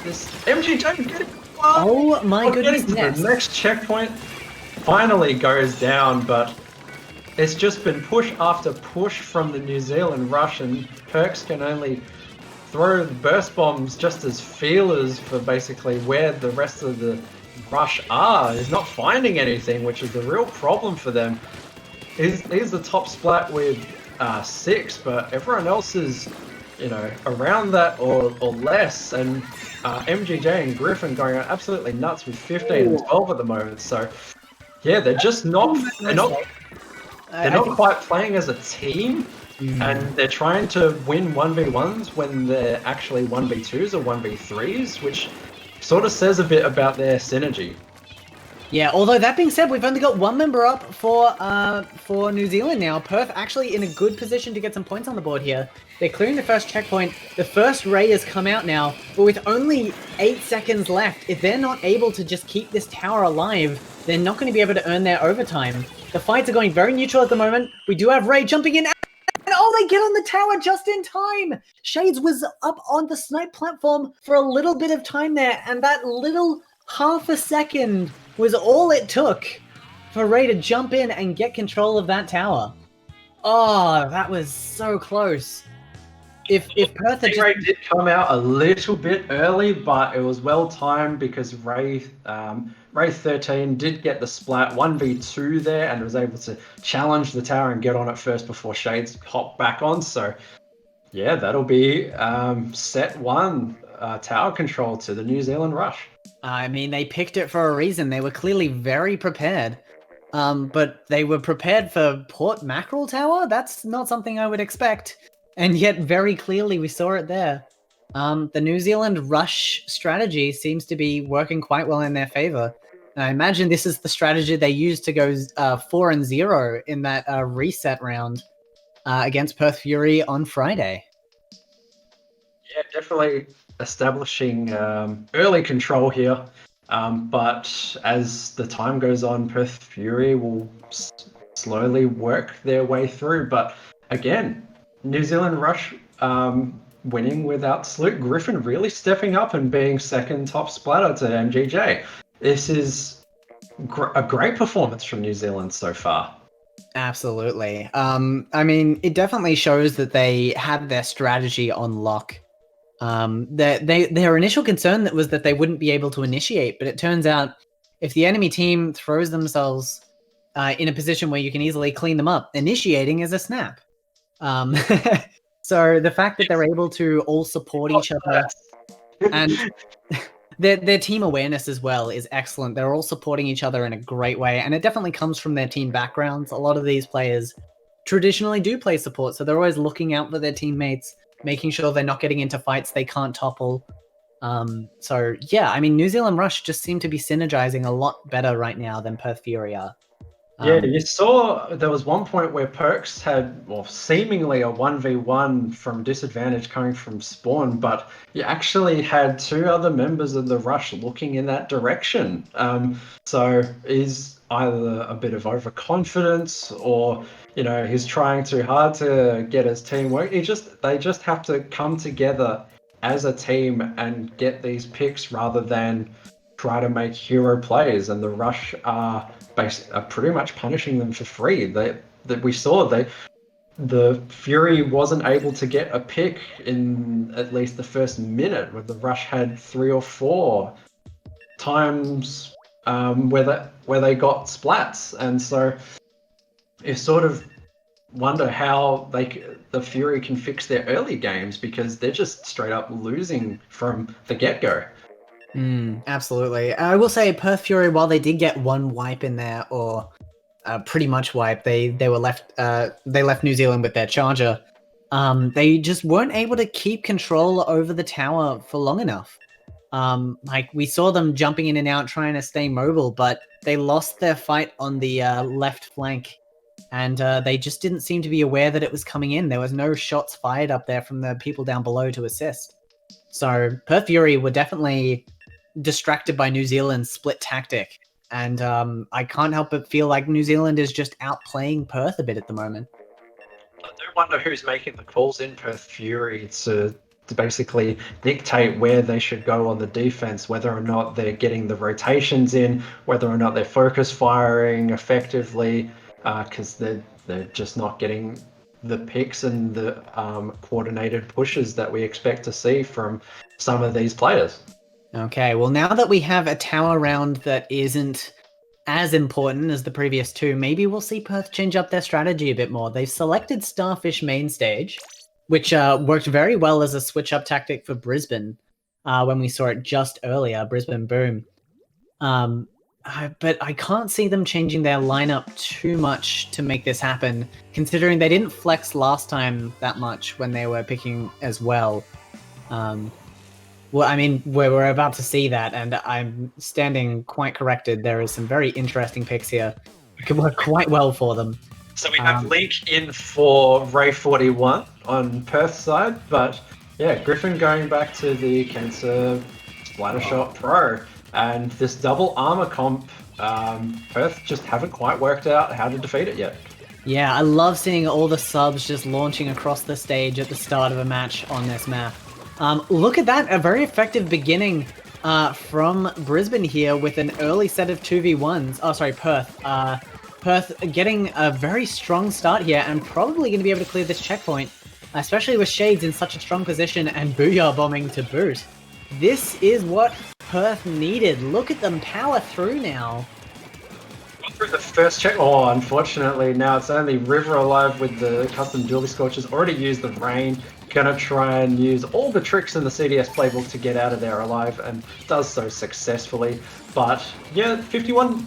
this MGJ getting. Oh my goodness! The next checkpoint finally goes down, but it's just been push after push from the New Zealand Rush, and Perks can only throw burst bombs just as feelers for basically where the rest of the Rush are. Is not finding anything, which is the real problem for them. He's the top splat with 6, but everyone else is around that or less. And MGJ and Griffin going absolutely nuts with 15 and 12 at the moment. So yeah, they're just not. They're not quite playing as a team, and they're trying to win 1v1s when they're actually 1v2s or 1v3s, which sort of says a bit about their synergy. Yeah, although that being said, we've only got one member up for New Zealand now. Perth actually in a good position to get some points on the board here. They're clearing the first checkpoint. The first ray has come out now, but with only 8 seconds left, if they're not able to just keep this tower alive, they're not going to be able to earn their overtime. The fights are going very neutral at the moment. We do have Ray jumping in, and oh, they get on the tower just in time! Shades was up on the snipe platform for a little bit of time there, and that little half a second was all it took for Ray to jump in and get control of that tower. Oh, that was so close. If Perth had Ray did come out a little bit early, but it was well timed because Ray 13 did get the splat 1v2 there and was able to challenge the tower and get on it first before Shades hopped back on. So yeah, that'll be set 1 tower control to the New Zealand Rush. I mean, they picked it for a reason. They were clearly very prepared. But they were prepared for Port Mackerel Tower? That's not something I would expect. And yet, very clearly, we saw it there. The New Zealand Rush strategy seems to be working quite well in their favor. And I imagine this is the strategy they used to go 4-0 in that reset round against Perth Fury on Friday. Yeah, definitely establishing early control here. But as the time goes on, Perth Fury will slowly work their way through. But again, New Zealand Rush winning without Salute. Griffin really stepping up and being second top splatter to MGJ. This is a great performance from New Zealand so far. Absolutely. I mean, it definitely shows that they had their strategy on lock. Their initial concern was that they wouldn't be able to initiate, but it turns out if the enemy team throws themselves in a position where you can easily clean them up, initiating is a snap. So the fact that they're able to all support each other and their team awareness as well is excellent. They're all supporting each other in a great way, and it definitely comes from their team backgrounds. A lot of these players traditionally do play support, so they're always looking out for their teammates, making sure they're not getting into fights they can't topple. So yeah, I mean, New Zealand Rush just seem to be synergizing a lot better right now than Perth Fury are. Yeah, you saw there was one point where Perks had, well, seemingly a 1v1 from disadvantage coming from spawn, but you actually had 2 other members of the Rush looking in that direction. So is either a bit of overconfidence or, he's trying too hard to get his team work. They just have to come together as a team and get these picks rather than try to make hero plays, and the Rush are pretty much punishing them for free. We saw the Fury wasn't able to get a pick in at least the first minute, where the Rush had 3 or 4 times where they got splats, and so you sort of wonder how the Fury can fix their early games, because they're just straight up losing from the get-go. Absolutely. I will say Perth Fury, while they did get 1 wipe in there, or pretty much wipe, they were left. They left New Zealand with their charger. They just weren't able to keep control over the tower for long enough. We saw them jumping in and out, trying to stay mobile, but they lost their fight on the left flank, and they just didn't seem to be aware that it was coming in. There was no shots fired up there from the people down below to assist. So Perth Fury were definitely distracted by New Zealand's split tactic, and I can't help but feel like New Zealand is just outplaying Perth a bit at the moment. I do wonder who's making the calls in Perth Fury to basically dictate where they should go on the defense, whether or not they're getting the rotations in, whether or not they're focus firing effectively, because they're just not getting the picks and the coordinated pushes that we expect to see from some of these players. Okay, well, now that we have a tower round that isn't as important as the previous 2, maybe we'll see Perth change up their strategy a bit more. They've selected Starfish main stage. which worked very well as a switch-up tactic for Brisbane when we saw it just earlier, Brisbane Boom. But I can't see them changing their lineup too much to make this happen, considering they didn't flex last time that much when they were picking as well. Well, I mean, we're about to see that, and I'm standing quite corrected. There is some very interesting picks here. It could work quite well for them. So we have Link in for Ray 41 on Perth's side, but yeah, Griffin going back to the Cancer Splattershot Pro. And this double armor comp, Perth just haven't quite worked out how to defeat it yet. Yeah, I love seeing all the subs just launching across the stage at the start of a match on this map. Look at that, a very effective beginning from Brisbane here with an early set of 2v1s. Oh, sorry, Perth. Perth getting a very strong start here and probably going to be able to clear this checkpoint, especially with Shades in such a strong position and Booyah bombing to boot. This is what Perth needed. Look at them power through now. Through the first check. Oh, unfortunately, now it's only River alive with the custom dually scorches. Already used the rain. Gonna try and use all the tricks in the CDS playbook to get out of there alive, and does so successfully. But yeah, 51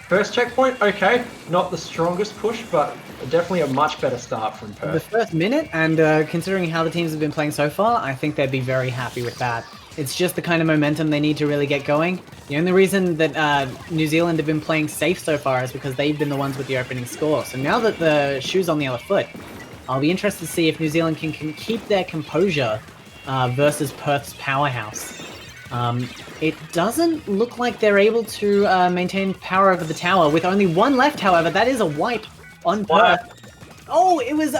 first checkpoint. Okay, not the strongest push, but definitely a much better start from Perth. The first minute, and considering how the teams have been playing so far, I think they'd be very happy with that. It's just the kind of momentum they need to really get going. The only reason that New Zealand have been playing safe so far is because they've been the ones with the opening score. So now that the shoe's on the other foot, I'll be interested to see if New Zealand can keep their composure versus Perth's powerhouse. It doesn't look like they're able to maintain power over the tower. With only one left, however, that is a wipe on Perth. Oh, it was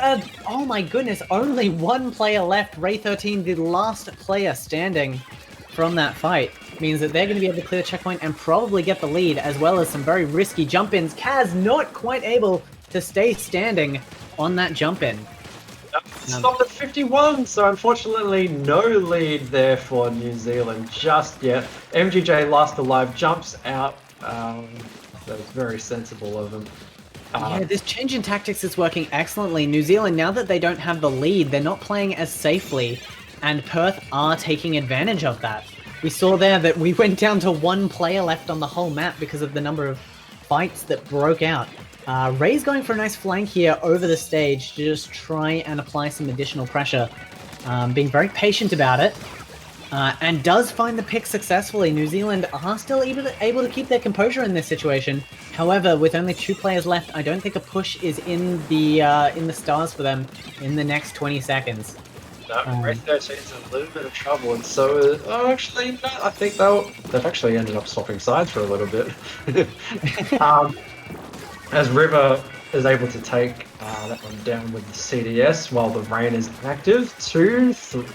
oh my goodness, only one player left. Ray 13, the last player standing from that fight, means that they're going to be able to clear the checkpoint and probably get the lead, as well as some very risky jump-ins. Kaz not quite able to stay standing on that jump-in. Stopped at 51, so unfortunately no lead there for New Zealand just yet. MGJ last alive jumps out. That's very sensible of them. Yeah, this change in tactics is working excellently. New Zealand, now that they don't have the lead, they're not playing as safely, and Perth are taking advantage of that. We saw there that we went down to one player left on the whole map because of the number of fights that broke out. Ray's going for a nice flank here over the stage to just try and apply some additional pressure. Being very patient about it. And does find the pick successfully. New Zealand are still able to keep their composure in this situation. However, with only 2 players left, I don't think a push is in the stars for them in the next 20 seconds. No, Ray 13 is in a little bit of trouble, and so actually, no, I think they've actually ended up swapping sides for a little bit. As River is able to take that one down with the CDS while the rain is active. 2, 3.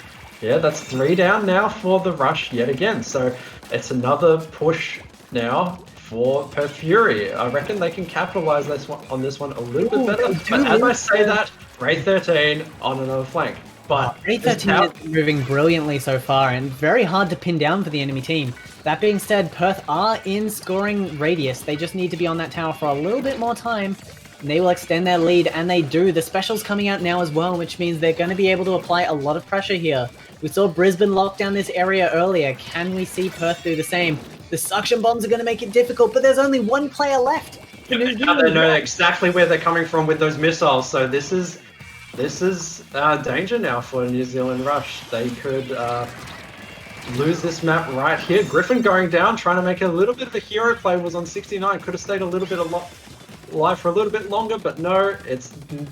Yeah, that's 3 down now for the rush yet again. So it's another push now for Perth Fury. I reckon they can capitalize on this one a little bit better. But as I say that, Ray 13 on another flank. But Ray 13 is moving brilliantly so far and very hard to pin down for the enemy team. That being said, Perth are in scoring radius. They just need to be on that tower for a little bit more time. And they will extend their lead, and they do. The special's coming out now as well, which means they're going to be able to apply a lot of pressure here. We saw Brisbane lock down this area earlier. Can we see Perth do the same? The suction bombs are going to make it difficult, but there's only one player left. They know exactly where they're coming from with those missiles, so this is danger now for New Zealand Rush. They could lose this map right here. Griffin going down, trying to make a little bit of a hero play, was on 69. Could have stayed a little bit alive for a little bit longer, but no,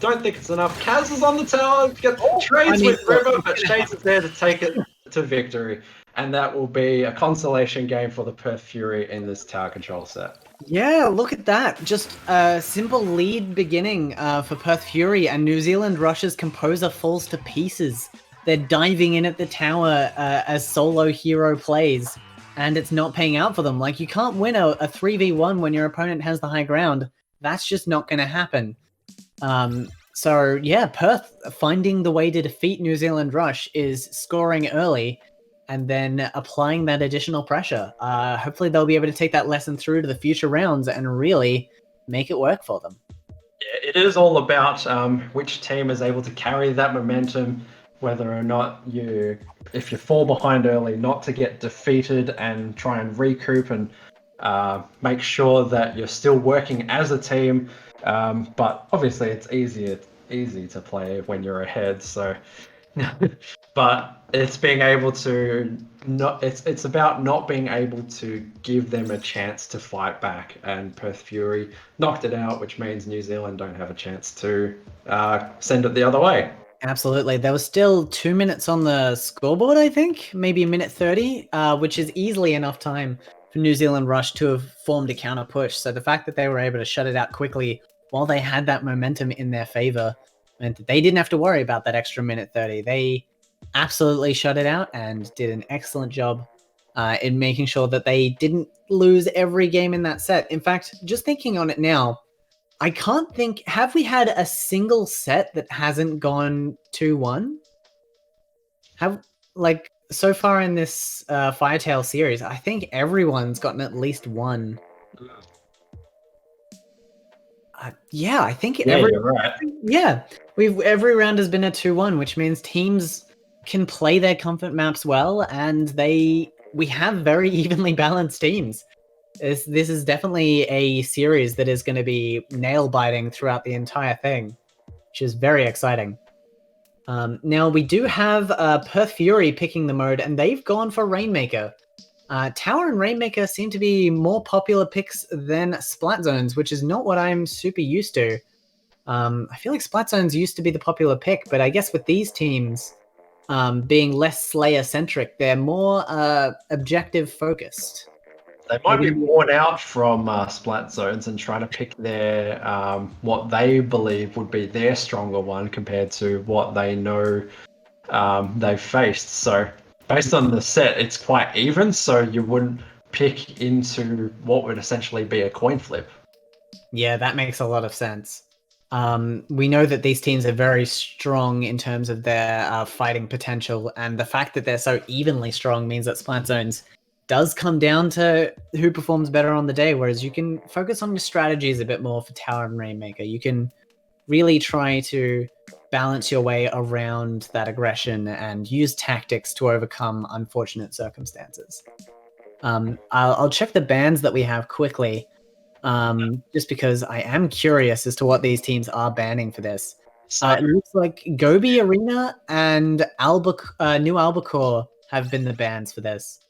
don't think it's enough. Kaz is on the tower, trades with River, but Shades is there to take it to victory. And that will be a consolation game for the Perth Fury in this tower control set. Yeah, look at that. Just a simple lead beginning for Perth Fury, and New Zealand Rush's composer falls to pieces. They're diving in at the tower as solo hero plays, and it's not paying out for them. Like, you can't win a 3v1 when your opponent has the high ground. That's just not going to happen. So yeah, Perth finding the way to defeat New Zealand Rush is scoring early and then applying that additional pressure. Hopefully they'll be able to take that lesson through to the future rounds and really make it work for them. It is all about which team is able to carry that momentum, whether or not if you fall behind early, not to get defeated and try and recoup and make sure that you're still working as a team. But obviously, it's easy to play when you're ahead. So, but it's being able to not. It's about not being able to give them a chance to fight back. And Perth Fury knocked it out, which means New Zealand don't have a chance to send it the other way. Absolutely. There was still 2 minutes on the scoreboard, I think, maybe a minute 30, which is easily enough time for New Zealand Rush to have formed a counter push. So the fact that they were able to shut it out quickly while they had that momentum in their favor meant that they didn't have to worry about that extra minute 30. They absolutely shut it out and did an excellent job in making sure that they didn't lose every game in that set. In fact, just thinking on it now, I can't think. Have we had a single set that hasn't gone 2-1? So far in this Firetail series, I think everyone's gotten at least one. Yeah, I think You're right. Yeah, every round has been a 2-1, which means teams can play their comfort maps well, and we have very evenly balanced teams. This is definitely a series that is going to be nail-biting throughout the entire thing, which is very exciting. Now, we do have Perth Fury picking the mode, and they've gone for Rainmaker. Tower and Rainmaker seem to be more popular picks than Splat Zones, which is not what I'm super used to. I feel like Splat Zones used to be the popular pick, but I guess with these teams being less Slayer-centric, they're more objective-focused. They might be worn out from Splat Zones and trying to pick their what they believe would be their stronger one compared to what they know they've faced. So based on the set, it's quite even, so you wouldn't pick into what would essentially be a coin flip. Yeah, that makes a lot of sense. We know that these teams are very strong in terms of their fighting potential, and the fact that they're so evenly strong means that Splat Zones does come down to who performs better on the day, whereas you can focus on your strategies a bit more for Tower and Rainmaker. You can really try to balance your way around that aggression and use tactics to overcome unfortunate circumstances. I'll check the bans that we have quickly, just because I am curious as to what these teams are banning for this. It looks like Gobi Arena and New Albacore have been the bans for this.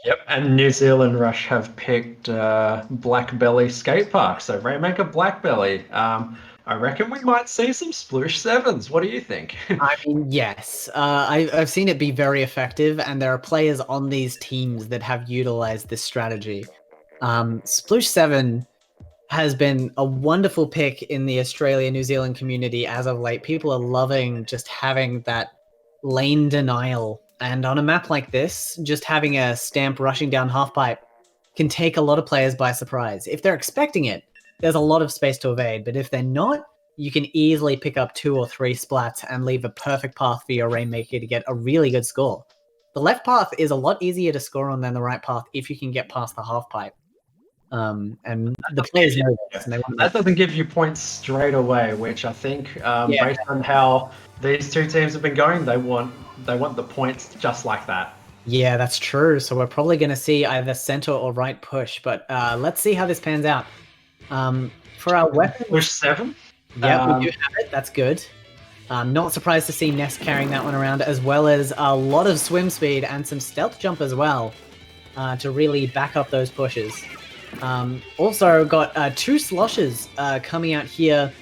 Yep, and New Zealand Rush have picked Black Belly Skate Park, so Rainmaker Black Belly. I reckon we might see some Sploosh 7s. What do you think? I mean, yes. I've seen it be very effective, and there are players on these teams that have utilized this strategy. Sploosh 7 has been a wonderful pick in the Australia-New Zealand community as of late. People are loving just having that lane denial. And on a map like this, just having a stamp rushing down halfpipe can take a lot of players by surprise. If they're expecting it, there's a lot of space to evade. But if they're not, you can easily pick up 2 or 3 splats and leave a perfect path for your Rainmaker to get a really good score. The left path is a lot easier to score on than the right path if you can get past the halfpipe. And the players know this. And that doesn't give you points straight away, which I think, based on how these two teams have been going, they want the points just like that. Yeah, that's true. So we're probably going to see either center or right push, but let's see how this pans out. For our weapon, push 7. Yeah, we do have it. That's good. I'm not surprised to see Ness carrying that one around, as well as a lot of swim speed and some stealth jump as well, to really back up those pushes. Also got 2 sloshes coming out here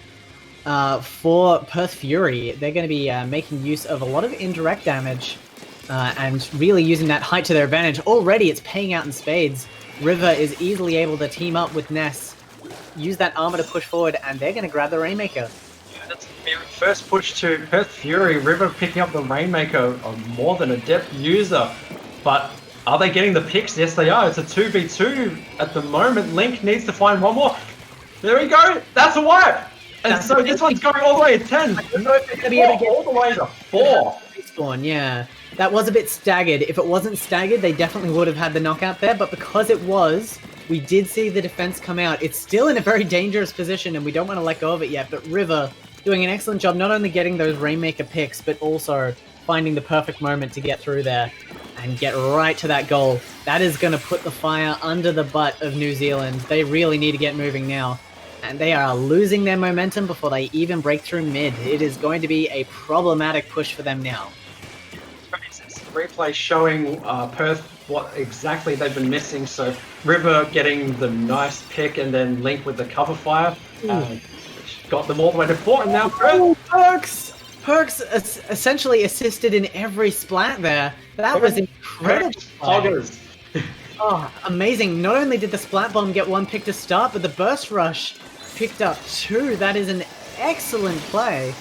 for Perth Fury. They're going to be making use of a lot of indirect damage and really using that height to their advantage. Already it's paying out in spades. River is easily able to team up with Ness, use that armor to push forward, and they're going to grab the Rainmaker. Yeah, that's the first push to Perth Fury. River picking up the Rainmaker, more than adept user. But are they getting the picks? Yes, they are. It's a 2v2 at the moment. Link needs to find one more. There we go. That's a wipe. And so this one's going all the way to 10. I don't know if they're going to be able to get all the way to 4. Spawn, yeah. That was a bit staggered. If it wasn't staggered, they definitely would have had the knockout there. But because it was, we did see the defense come out. It's still in a very dangerous position, and we don't want to let go of it yet, but River doing an excellent job not only getting those Rainmaker picks, but also finding the perfect moment to get through there and get right to that goal. That is going to put the fire under the butt of New Zealand. They really need to get moving now. And they are losing their momentum before they even break through mid. It is going to be a problematic push for them now. Replay showing Perth what exactly they've been missing. So River getting the nice pick and then Link with the cover fire. Got them all the way to 4, and now Perth. Perks essentially assisted in every splat there. That was incredible. Hoggers. Oh, amazing. Not only did the splat bomb get 1 pick to start, but the burst rush picked up 2. That is an excellent play.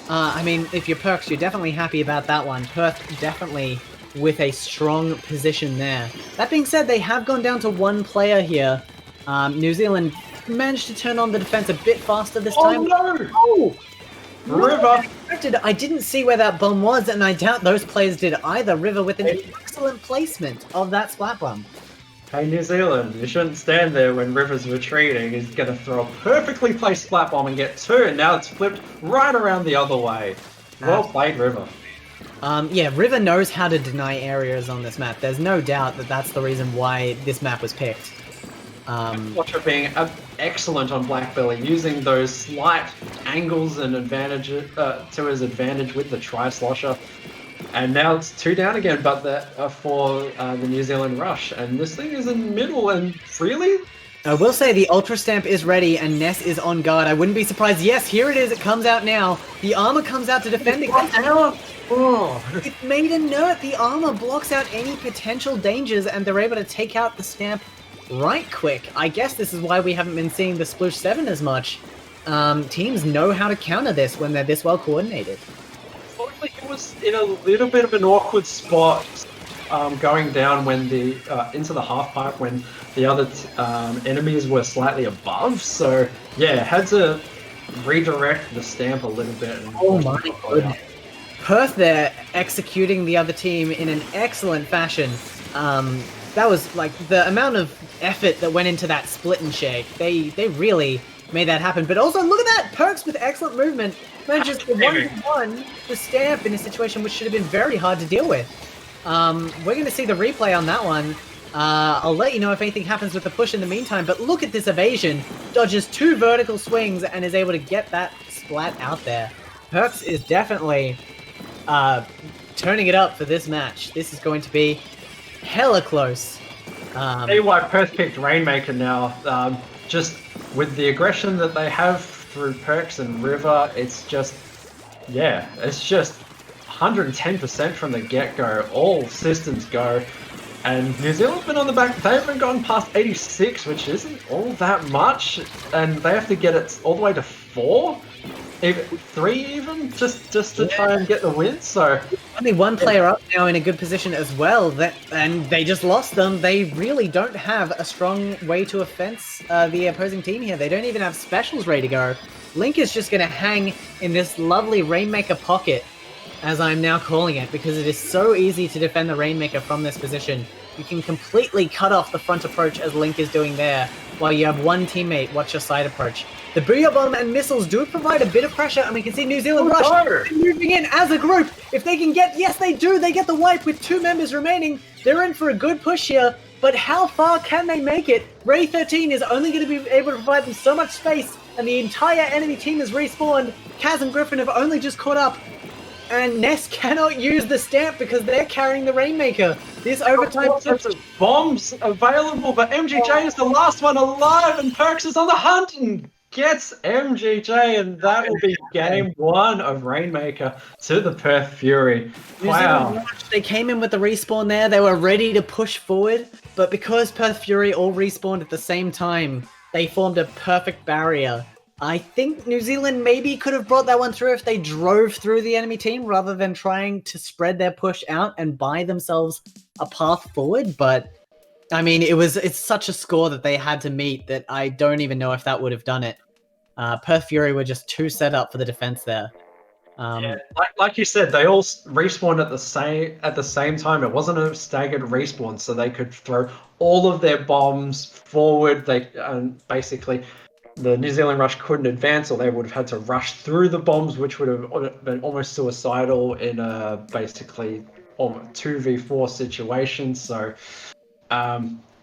I mean, if you're Perks, you're definitely happy about that one. Perth definitely with a strong position there. That being said, they have gone down to 1 player here. New Zealand managed to turn on the defense a bit faster this time. Oh, no! River! I didn't see where that bomb was, and I doubt those players did either. River with an excellent placement of that splat bomb. Hey, New Zealand, you shouldn't stand there when River's retreating. He's going to throw a perfectly placed splat bomb and get 2, and now it's flipped right around the other way. Well played, River. Yeah, River knows how to deny areas on this map. There's no doubt that that's the reason why this map was picked. Watcher being excellent on Blackbelly, using those slight angles and advantage to his advantage with the tri-slosher. And now it's 2 down again, but for the New Zealand rush. And this thing is in the middle, and really? I will say the Ultra Stamp is ready, and Ness is on guard. I wouldn't be surprised. Yes, here it is. It comes out now. The armor comes out to defend against it. Oh. It's made inert. The armor blocks out any potential dangers, and they're able to take out the Stamp right quick. I guess this is why we haven't been seeing the Sploosh 7 as much. Teams know how to counter this when they're this well coordinated. It was in a little bit of an awkward spot going down when the into the half pipe when the other enemies were slightly above. So yeah, had to redirect the stamp a little bit. And oh my goodness. Perth there executing the other team in an excellent fashion. That was like the amount of effort that went into that split and shake. They really made that happen. But also look at that! Perks with excellent movement manages to 1-1 the stamp in a situation which should have been very hard to deal with. We're going to see the replay on that one. I'll let you know if anything happens with the push in the meantime, but look at this evasion. Dodges 2 vertical swings and is able to get that splat out there. Perks is definitely turning it up for this match. This is going to be hella close. See why Perth picked Rainmaker now. Just with the aggression that they have through Perks and River, it's just 110% from the get-go. All systems go. And New Zealand's been on the back. They haven't gone past 86, which isn't all that much. And they have to get it all the way to 4? Even 3 even? Just to try and get the win, so... Only 1 player up now in a good position as well, and they just lost them. They really don't have a strong way to offense the opposing team here. They don't even have specials ready to go. Link is just going to hang in this lovely Rainmaker pocket, as I'm now calling it, because it is so easy to defend the Rainmaker from this position. You can completely cut off the front approach as Link is doing there, while you have 1 teammate watch your side approach. The Booyah Bomb and missiles do provide a bit of pressure, and we can see New Zealand rush moving in as a group. If they can get, yes they do, they get the wipe with 2 members remaining. They're in for a good push here, but how far can they make it? Ray 13 is only going to be able to provide them so much space, and the entire enemy team has respawned. Kaz and Griffin have only just caught up, and Ness cannot use the stamp because they're carrying the Rainmaker. This overtime... bombs available, but MGJ is the last one alive, and Perks is on the hunt and gets MGJ, and that will be game 1 of Rainmaker to the Perth Fury. Wow. They came in with the respawn there. They were ready to push forward, but because Perth Fury all respawned at the same time, they formed a perfect barrier. I think New Zealand maybe could have brought that one through if they drove through the enemy team rather than trying to spread their push out and buy themselves a path forward, but I mean, it's such a score that they had to meet that I don't even know if that would have done it. Perth Fury were just too set up for the defense there. Yeah, like you said, they all respawned at the same time. It wasn't a staggered respawn, so they could throw all of their bombs forward. They basically the New Zealand Rush couldn't advance, or they would have had to rush through the bombs, which would have been almost suicidal in a basically 2v4 situation. So,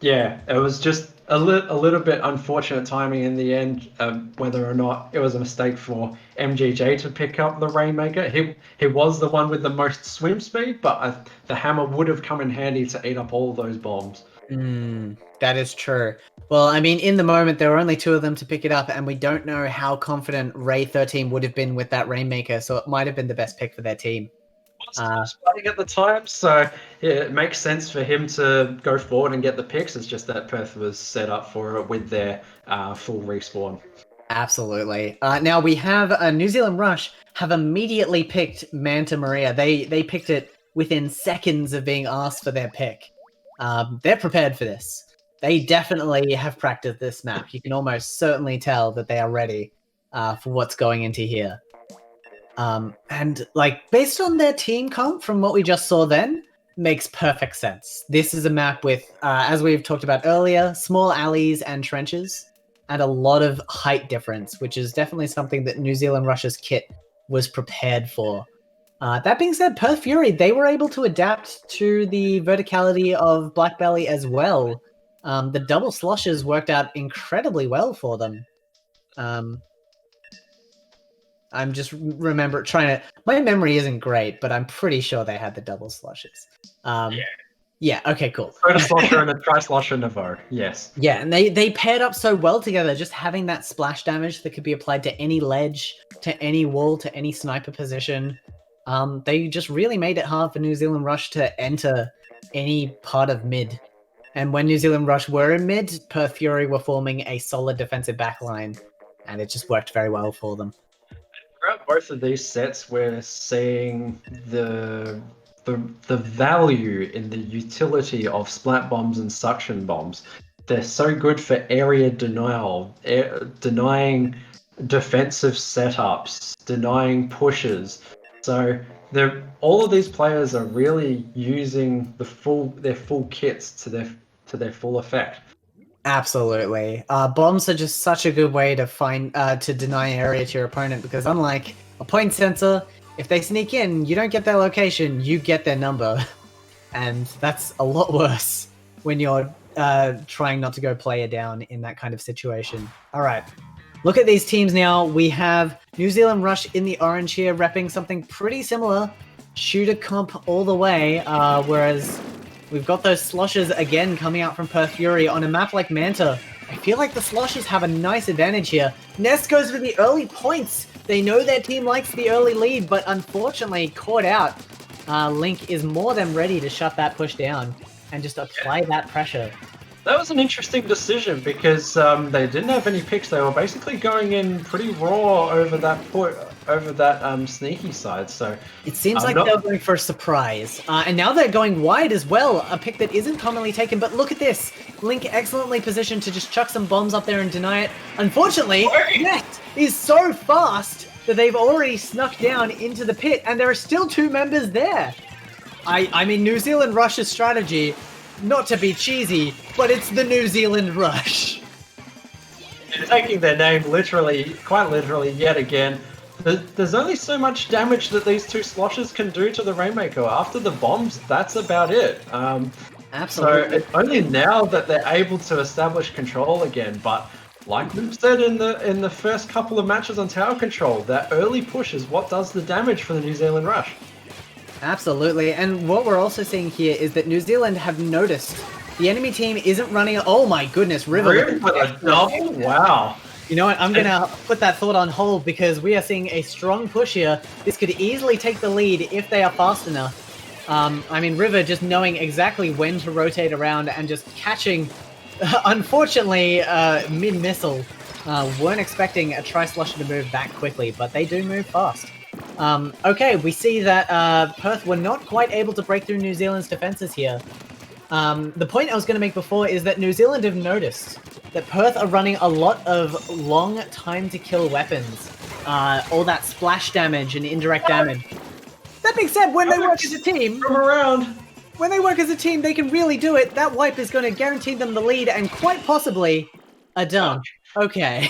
yeah, it was just a little bit unfortunate timing in the end, whether or not it was a mistake for MGJ to pick up the Rainmaker. He was the one with the most swim speed, but the hammer would have come in handy to eat up all of those bombs. That is true. Well, I mean, in the moment, there were only 2 of them to pick it up, and we don't know how confident Ray 13 would have been with that Rainmaker, so it might have been the best pick for their team. Playing at the time, so yeah, it makes sense for him to go forward and get the picks. It's just that Perth was set up for it with their full respawn. Absolutely. Now we have New Zealand Rush have immediately picked Manta Maria. They picked it within seconds of being asked for their pick. They're prepared for this. They definitely have practiced this map. You can almost certainly tell that they are ready for what's going into here. And like based on their team comp from what we just saw then, makes perfect sense. This is a map with, as we've talked about earlier, small alleys and trenches, and a lot of height difference, which is definitely something that New Zealand Rush's kit was prepared for. That being said, Perth Fury, they were able to adapt to the verticality of Black Belly as well. The double sloshes worked out incredibly well for them. I'm just my memory isn't great, but I'm pretty sure they had the double sloshes. Yeah, okay, cool. Soda slosher and a tri-slosher Navo, yes. Yeah, and they paired up so well together, just having that splash damage that could be applied to any ledge, to any wall, to any sniper position. They just really made it hard for New Zealand Rush to enter any part of mid. And when New Zealand Rush were in mid, Perth Fury were forming a solid defensive backline, and it just worked very well for them. Throughout both of these sets, we're seeing the value in the utility of splat bombs and suction bombs. They're so good for area denial, denying defensive setups, denying pushes. So all of these players are really using their full kits to their full effect. Absolutely. Bombs are just such a good way to deny area to your opponent, because unlike a point sensor, if they sneak in, you don't get their location, you get their number. And that's a lot worse when you're trying not to go player down in that kind of situation. All right. Look at these teams now. We have New Zealand Rush in the orange here, repping something pretty similar. Shooter comp all the way, whereas we've got those sloshes again coming out from Perth Fury on a map like Manta. I feel like the sloshes have a nice advantage here. Nest goes for the early points. They know their team likes the early lead, but unfortunately caught out. Link is more than ready to shut that push down and just apply that pressure. That was an interesting decision because they didn't have any picks. They were basically going in pretty raw over that sneaky side. So it seems like they're going for a surprise. And now they're going wide as well, a pick that isn't commonly taken. But look at this. Link excellently positioned to just chuck some bombs up there and deny it. Unfortunately, Nest is so fast that they've already snuck down into the pit, and there are still 2 members there. I mean, New Zealand Rush's strategy, not to be cheesy, but it's the New Zealand Rush. They're taking their name quite literally yet again. There's only so much damage that these 2 sloshes can do to the Rainmaker. After the bombs, that's about it. Absolutely. So it's only now that they're able to establish control again, but like we've said in the first couple of matches on tower control, that early push is what does the damage for the New Zealand Rush. Absolutely, and what we're also seeing here is that New Zealand have noticed the enemy team isn't running. Oh my goodness, River with a double? Wow. You know what, I'm going to put that thought on hold because we are seeing a strong push here. This could easily take the lead if they are fast enough. I mean, River just knowing exactly when to rotate around and just catching, unfortunately, mid-missile. Weren't expecting a tri-slosher to move that quickly, but they do move fast. Okay, we see that Perth were not quite able to break through New Zealand's defenses here. The point I was going to make before is that New Zealand have noticed that Perth are running a lot of long time to kill weapons. all that splash damage and indirect damage. That being said, when they work as a team, Come around. when they work as a team, they can really do it. That wipe is going to guarantee them the lead and quite possibly a dunk. Okay.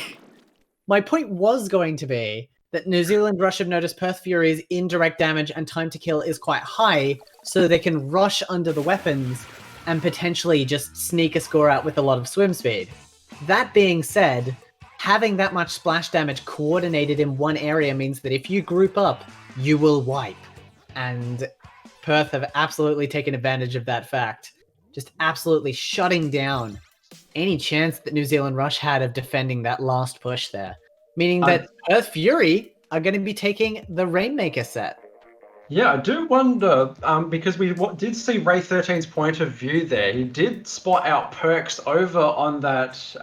My point was going to be that New Zealand Rush have noticed Perth Fury's indirect damage and time to kill is quite high, so they can rush under the weapons and potentially just sneak a score out with a lot of swim speed. That being said, having that much splash damage coordinated in one area means that if you group up, you will wipe. And Perth have absolutely taken advantage of that fact, just absolutely shutting down any chance that New Zealand Rush had of defending that last push there. Meaning that Perth Fury are going to be taking the Rainmaker set. Yeah, I do wonder, because we did see Ray 13's point of view there. He did spot out Perks over on that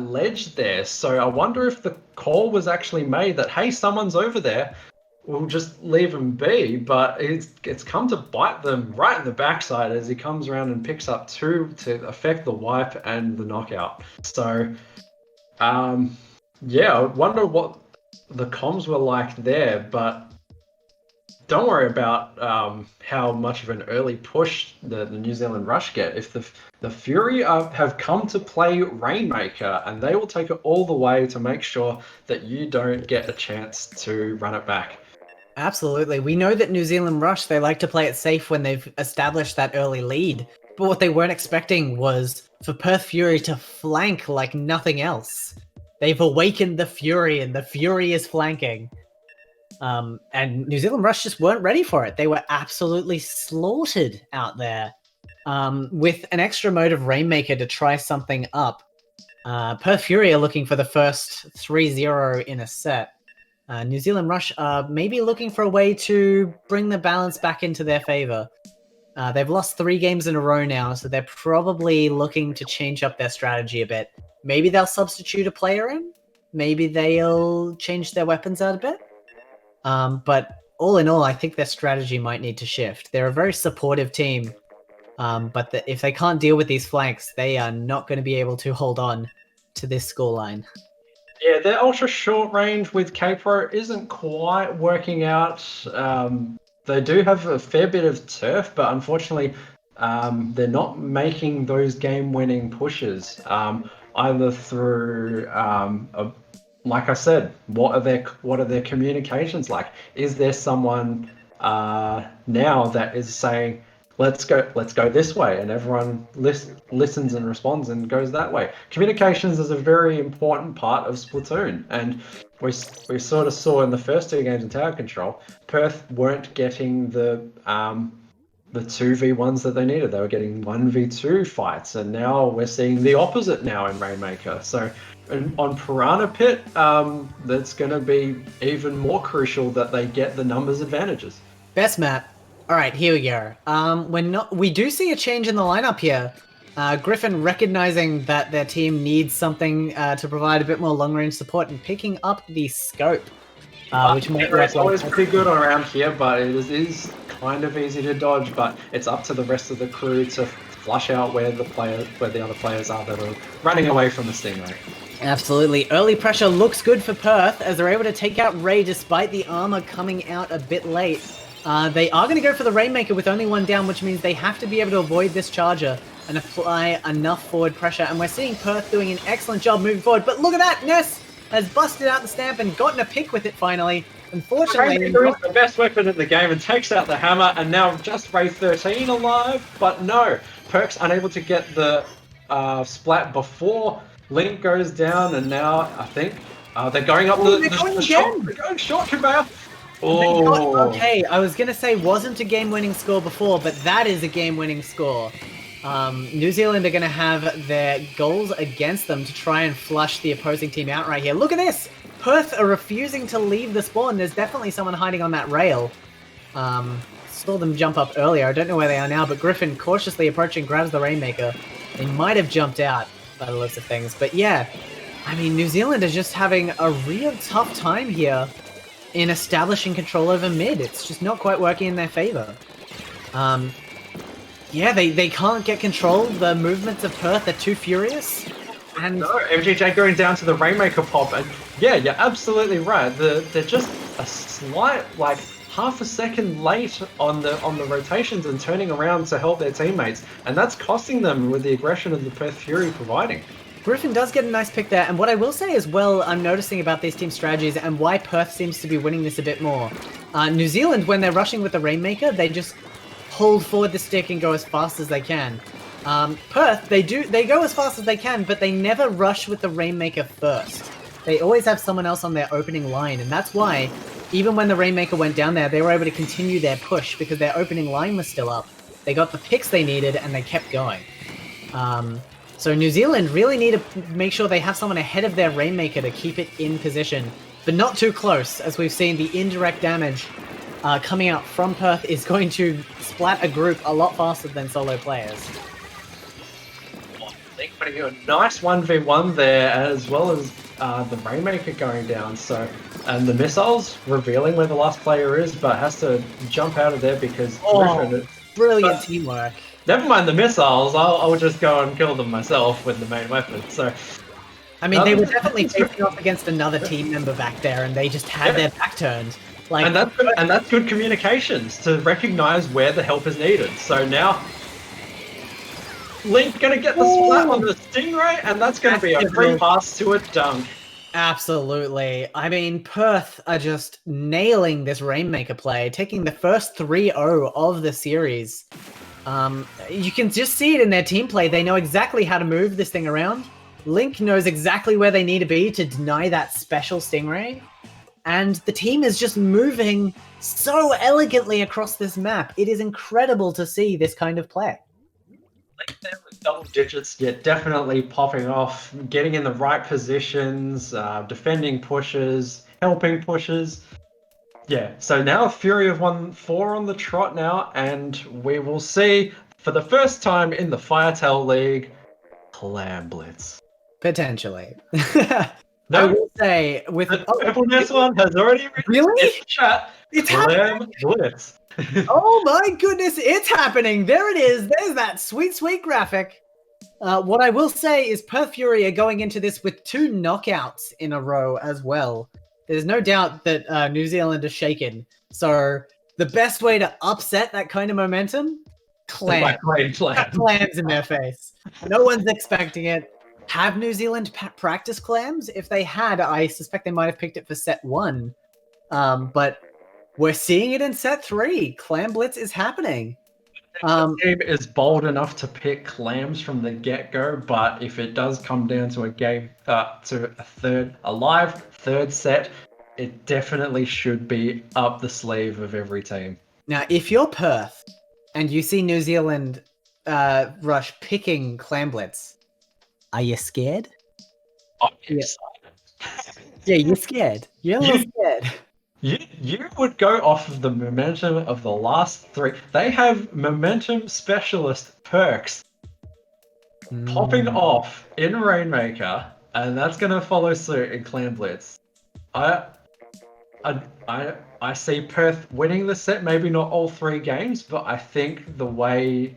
ledge there. So I wonder if the call was actually made that, hey, someone's over there, we'll just leave him be. But it's come to bite them right in the backside as he comes around and picks up 2 to affect the wipe and the knockout. So, yeah, I wonder what the comms were like there, but don't worry about how much of an early push the New Zealand Rush get. If the Fury have come to play Rainmaker, and they will take it all the way to make sure that you don't get a chance to run it back. Absolutely. We know that New Zealand Rush, they like to play it safe when they've established that early lead. But what they weren't expecting was for Perth Fury to flank like nothing else. They've awakened the Fury, and the Fury is flanking. And New Zealand Rush just weren't ready for it. They were absolutely slaughtered out there. With an extra mode of Rainmaker to try something up, Perth Fury are looking for the first 3-0 in a set. New Zealand Rush are maybe looking for a way to bring the balance back into their favor. They've lost 3 games in a row now, so they're probably looking to change up their strategy a bit. Maybe they'll substitute a player in. Maybe they'll change their weapons out a bit. But all in all, I think their strategy might need to shift. They're a very supportive team, but if they can't deal with these flanks, they are not going to be able to hold on to this scoreline. Yeah, their ultra short range with K-Pro isn't quite working out. They do have a fair bit of turf, but unfortunately, they're not making those game-winning pushes, either through like I said, what are their communications like? Is there someone now that is saying, let's go this way, and everyone listens and responds and goes that way? Communications is a very important part of Splatoon, and we sort of saw in the first 2 games in Tower Control, Perth weren't getting the 2v1s that they needed. They were getting 1v2 fights, and now we're seeing the opposite now in Rainmaker. So on Piranha Pit, that's going to be even more crucial that they get the numbers advantages. Best map. All right, here we go. We do see a change in the lineup here. Griffin recognizing that their team needs something to provide a bit more long-range support and picking up the scope, which might work. It's always pretty good around here, but it is kind of easy to dodge. But it's up to the rest of the crew to flush out where the other players are that are running away from the Stingray. Absolutely. Early pressure looks good for Perth as they're able to take out Ray despite the armor coming out a bit late. They are going to go for the Rainmaker with only 1 down, which means they have to be able to avoid this charger and apply enough forward pressure. And we're seeing Perth doing an excellent job moving forward. But look at that! Ness has busted out the stamp and gotten a pick with it finally. Unfortunately, Rainmaker is the best weapon in the game and takes out the hammer, and now just Ray 13 alive. But no, Perk's unable to get the splat before Link goes down, and now I think they're going up the short. They're going short conveyor. Oh. Okay, I was going to say wasn't a game-winning score before, but that is a game-winning score. New Zealand are going to have their goals against them to try and flush the opposing team out right here. Look at this! Perth are refusing to leave the spawn. There's definitely someone hiding on that rail. Saw them jump up earlier. I don't know where they are now, but Griffin cautiously approaching, grabs the Rainmaker. They might have jumped out by the looks of things. But yeah, I mean, New Zealand is just having a real tough time here in establishing control over mid. It's just not quite working in their favor. Yeah, they can't get control. The movements of Perth are too furious. And No, MGJ going down to the Rainmaker pop, and yeah, you're absolutely right. They're just a slight, like half a second late on the rotations and turning around to help their teammates, and that's costing them with the aggression of the Perth Fury providing. Griffin does get a nice pick there, and what I will say as well, I'm noticing about these team strategies and why Perth seems to be winning this a bit more. New Zealand, when they're rushing with the Rainmaker, they just hold forward the stick and go as fast as they can. Perth, they go as fast as they can, but they never rush with the Rainmaker first. They always have someone else on their opening line, and that's why, even when the Rainmaker went down there, they were able to continue their push because their opening line was still up. They got the picks they needed, and they kept going. So New Zealand really need to make sure they have someone ahead of their Rainmaker to keep it in position, but not too close, as we've seen the indirect damage coming out from Perth is going to splat a group a lot faster than solo players. Link putting a nice 1v1 there, as well as the Rainmaker going down. So, and the missiles revealing where the last player is, but has to jump out of there because Brilliant teamwork. Never mind the missiles. I'll just go and kill them myself with the main weapon. So, I mean, they were definitely facing off against another team member back there, and they just had their back turned. Like, and that's good communications to recognize where the help is needed. So now, Link gonna get the splat on the Stingray, and that's gonna be a free pass to a dunk. Absolutely. I mean, Perth are just nailing this Rainmaker play, taking the first 3-0 of the series. You can just see it in their team play. They know exactly how to move this thing around. Link knows exactly where they need to be to deny that special Stingray. And the team is just moving so elegantly across this map. It is incredible to see this kind of play. Link there with double digits, yet definitely popping off, getting in the right positions, defending pushes, helping pushes. Yeah, so now Fury have won 4 on the trot now, and we will see, for the first time in the Firetail League, Clam Blitz. Potentially. No, I will say, with this one has already written in the chat. It's Clam Blitz. Oh my goodness, it's happening! There it is! There's that sweet, sweet graphic. What I will say is Perth Fury are going into this with 2 knockouts in a row as well. There's no doubt that New Zealand is shaken. So the best way to upset that kind of momentum? Clams. Clams in their face. No one's expecting it. Have New Zealand practiced clams? If they had, I suspect they might have picked it for set 1. But we're seeing it in set 3. Clam Blitz is happening. The team is bold enough to pick clams from the get-go, but if it does come down to a game, to a live third set, it definitely should be up the sleeve of every team. Now, if you're Perth and you see New Zealand rush picking Clam Blitz, are you scared? I'm excited. Yeah, you're scared. You're a little scared. You would go off of the momentum of the last 3. They have momentum specialist perks popping off in Rainmaker, and that's going to follow suit in Clam Blitz. I see Perth winning the set, maybe not all 3 games, but I think the way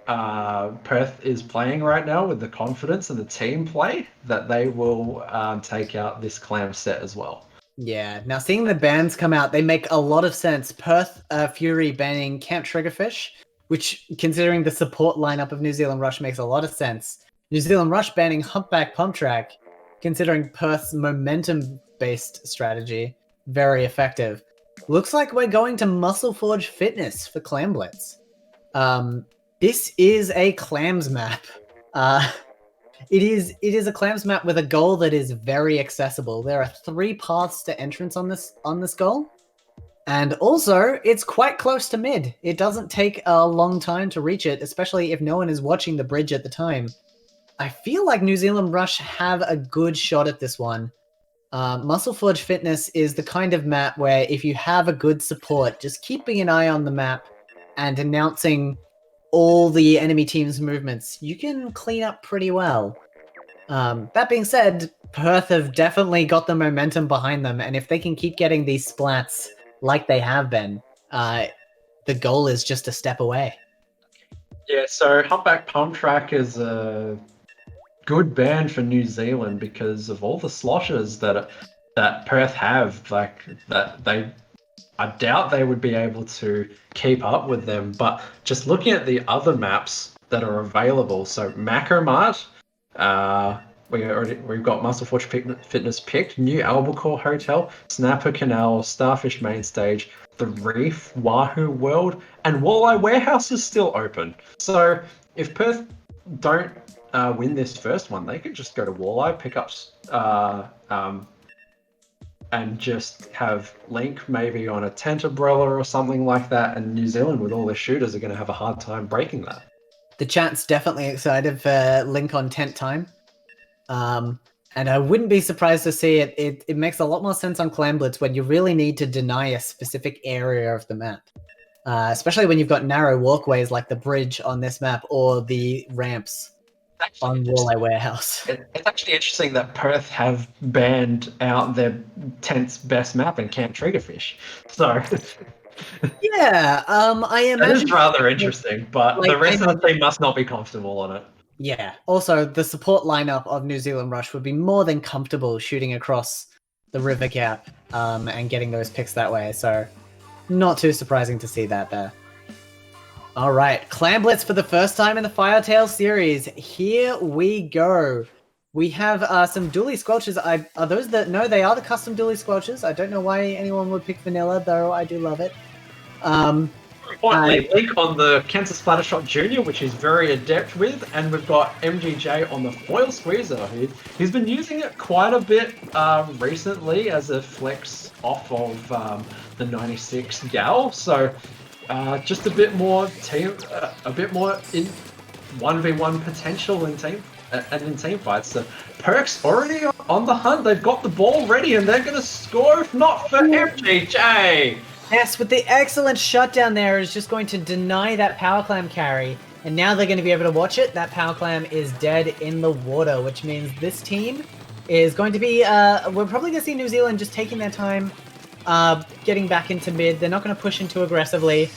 Perth is playing right now with the confidence and the team play, that they will take out this Clam set as well. Yeah, now seeing the bans come out, they make a lot of sense. Perth Fury banning Camp Triggerfish, which, considering the support lineup of New Zealand Rush, makes a lot of sense. New Zealand Rush banning Humpback Pump Track, considering Perth's momentum-based strategy, very effective. Looks like we're going to Muscle Forge Fitness for Clam Blitz. This is a clams map. It is a clams map with a goal that is very accessible. There are 3 paths to entrance on this goal. And also, it's quite close to mid. It doesn't take a long time to reach it, especially if no one is watching the bridge at the time. I feel like New Zealand Rush have a good shot at this one. Muscle Forge Fitness is the kind of map where if you have a good support, just keeping an eye on the map and announcing all the enemy team's movements, you can clean up pretty well. That being said, Perth have definitely got the momentum behind them, and if they can keep getting these splats like they have been, the goal is just a step away. Yeah, so Humpback Pump Track is good ban for New Zealand because of all the sloshes that Perth have. Like that, I doubt they would be able to keep up with them. But just looking at the other maps that are available, so Macromart, we've got Muscle Forge Fitness picked, New Albacore Hotel, Snapper Canal, Starfish Main Stage, the Reef, Wahoo World, and Walleye Warehouse is still open. So if Perth don't win this first one, they could just go to Walleye, pick up and just have Link maybe on a tent umbrella or something like that, and New Zealand with all their shooters are going to have a hard time breaking that. The chat's definitely excited for Link on tent time. And I wouldn't be surprised to see it. It makes a lot more sense on Clan Blitz when you really need to deny a specific area of the map. Especially when you've got narrow walkways like the bridge on this map or the ramps on Walleye Warehouse. It's actually interesting that Perth have banned out their tent's best map in Camp Triggerfish. So Yeah, I imagine that is rather interesting, but like, the rest of the team must not be comfortable on it. Yeah. Also, the support lineup of New Zealand Rush would be more than comfortable shooting across the river gap and getting those picks that way. So, not too surprising to see that there. All right, Clan Blitz for the first time in the Firetail series. Here we go. We have some Dually Squelches. Are those the... No, they are the custom Dually Squelches. I don't know why anyone would pick vanilla, though I do love it. Importantly, Link on the Cancer Splattershot Junior, which he's very adept with, and we've got MGJ on the Foil Squeezer. He's been using it quite a bit recently as a flex off of the 96 Gal. So just a bit more team, a bit more in 1v1 potential in team and in team fights. So Perk's already on the hunt. They've got the ball ready, and they're going to score if not for MGJ. Yes, with the excellent shutdown there is just going to deny that Power Clam carry. And now they're going to be able to watch it. That Power Clam is dead in the water, which means this team is going to be... we're probably going to see New Zealand just taking their time, getting back into mid. They're not going to push in too aggressively.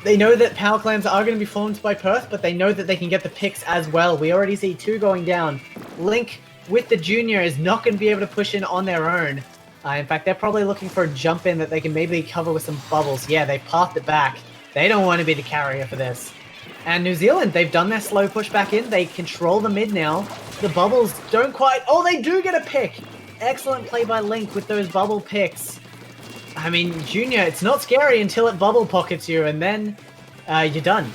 They know that Power Clams are going to be formed by Perth, but they know that they can get the picks as well. We already see 2 going down. Link with the Junior is not going to be able to push in on their own. In fact, they're probably looking for a jump in that they can maybe cover with some bubbles. Yeah, they pathed it back. They don't want to be the carrier for this. And New Zealand, they've done their slow push back in. They control the mid now. The bubbles don't quite... Oh, they do get a pick! Excellent play by Link with those bubble picks. I mean, Junior, it's not scary until it bubble pockets you, and then you're done.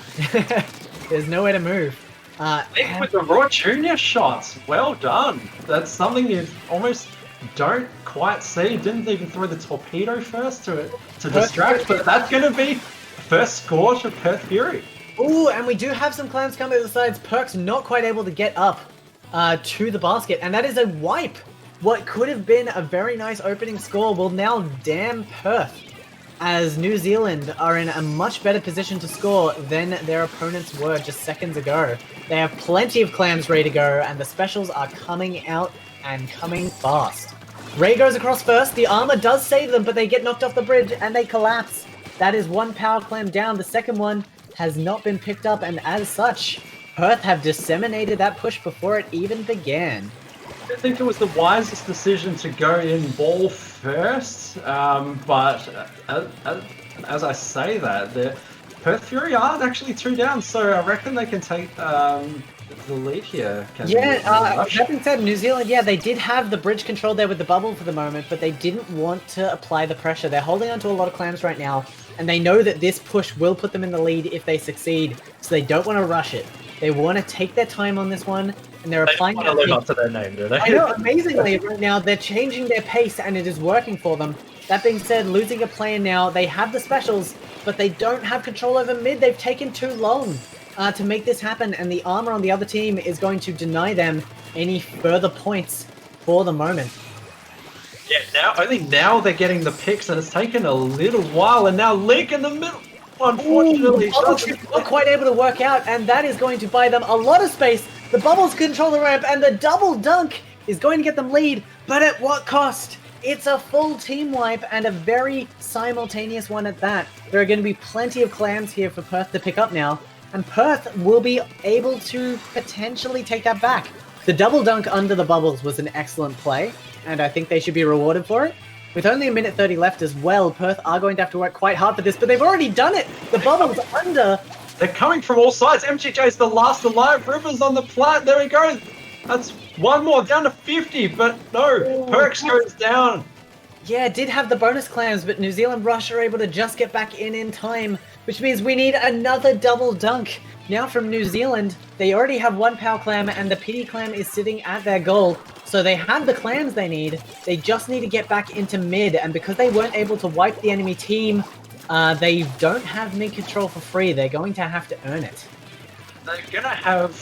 There's nowhere to move. Link with the raw Junior shots. Well done. That's something you almost... don't quite see. Didn't even throw the torpedo first to distract, but that's going to be first score to Perth Fury. Ooh, and we do have some clams coming to the sides. Perk's not quite able to get up to the basket, and that is a wipe. What could have been a very nice opening score will now damn Perth, as New Zealand are in a much better position to score than their opponents were just seconds ago. They have plenty of clams ready to go, and the specials are coming out and coming fast. Ray goes across first. The armor does save them, but they get knocked off the bridge and they collapse. That is 1 power clam down. The second one has not been picked up, and as such, Perth have disseminated that push before it even began. I think it was the wisest decision to go in ball first, but as I say that, the Perth Fury aren't actually 2 down, so I reckon they can take the lead here. That being said, New Zealand, they did have the bridge control there with the bubble for the moment, but they didn't want to apply the pressure. They're holding on to a lot of clams right now, and they know that this push will put them in the lead if they succeed, so they don't want to rush it. They want to take their time on this one, and they're applying... They want to live up to their name, do they? I know, amazingly, right now, they're changing their pace, and it is working for them. That being said, losing a player now, they have the specials, but they don't have control over mid. They've taken too long to make this happen, and the armor on the other team is going to deny them any further points for the moment. Yeah, only now they're getting the picks, and it's taken a little while, and now Link in the middle, unfortunately. Bubble trip not quite able to work out, and that is going to buy them a lot of space. The bubbles control the ramp, and the double dunk is going to get them lead, but at what cost? It's a full team wipe, and a very simultaneous one at that. There are going to be plenty of clams here for Perth to pick up now, and Perth will be able to potentially take that back. The double dunk under the bubbles was an excellent play, and I think they should be rewarded for it. With only a minute 30 left as well, Perth are going to have to work quite hard for this, but they've already done it! The bubbles under... They're coming from all sides. MGJ's the last alive. Rivers on the plat. There he goes. That's one more, down to 50, but no, Perks goes down. Yeah, did have the bonus clams, but New Zealand Rush are able to just get back in time, which means we need another double dunk. Now from New Zealand, they already have one power clam, and the pity clam is sitting at their goal. So they have the clams they need. They just need to get back into mid, and because they weren't able to wipe the enemy team, they don't have mid control for free. They're going to have to earn it. They're gonna have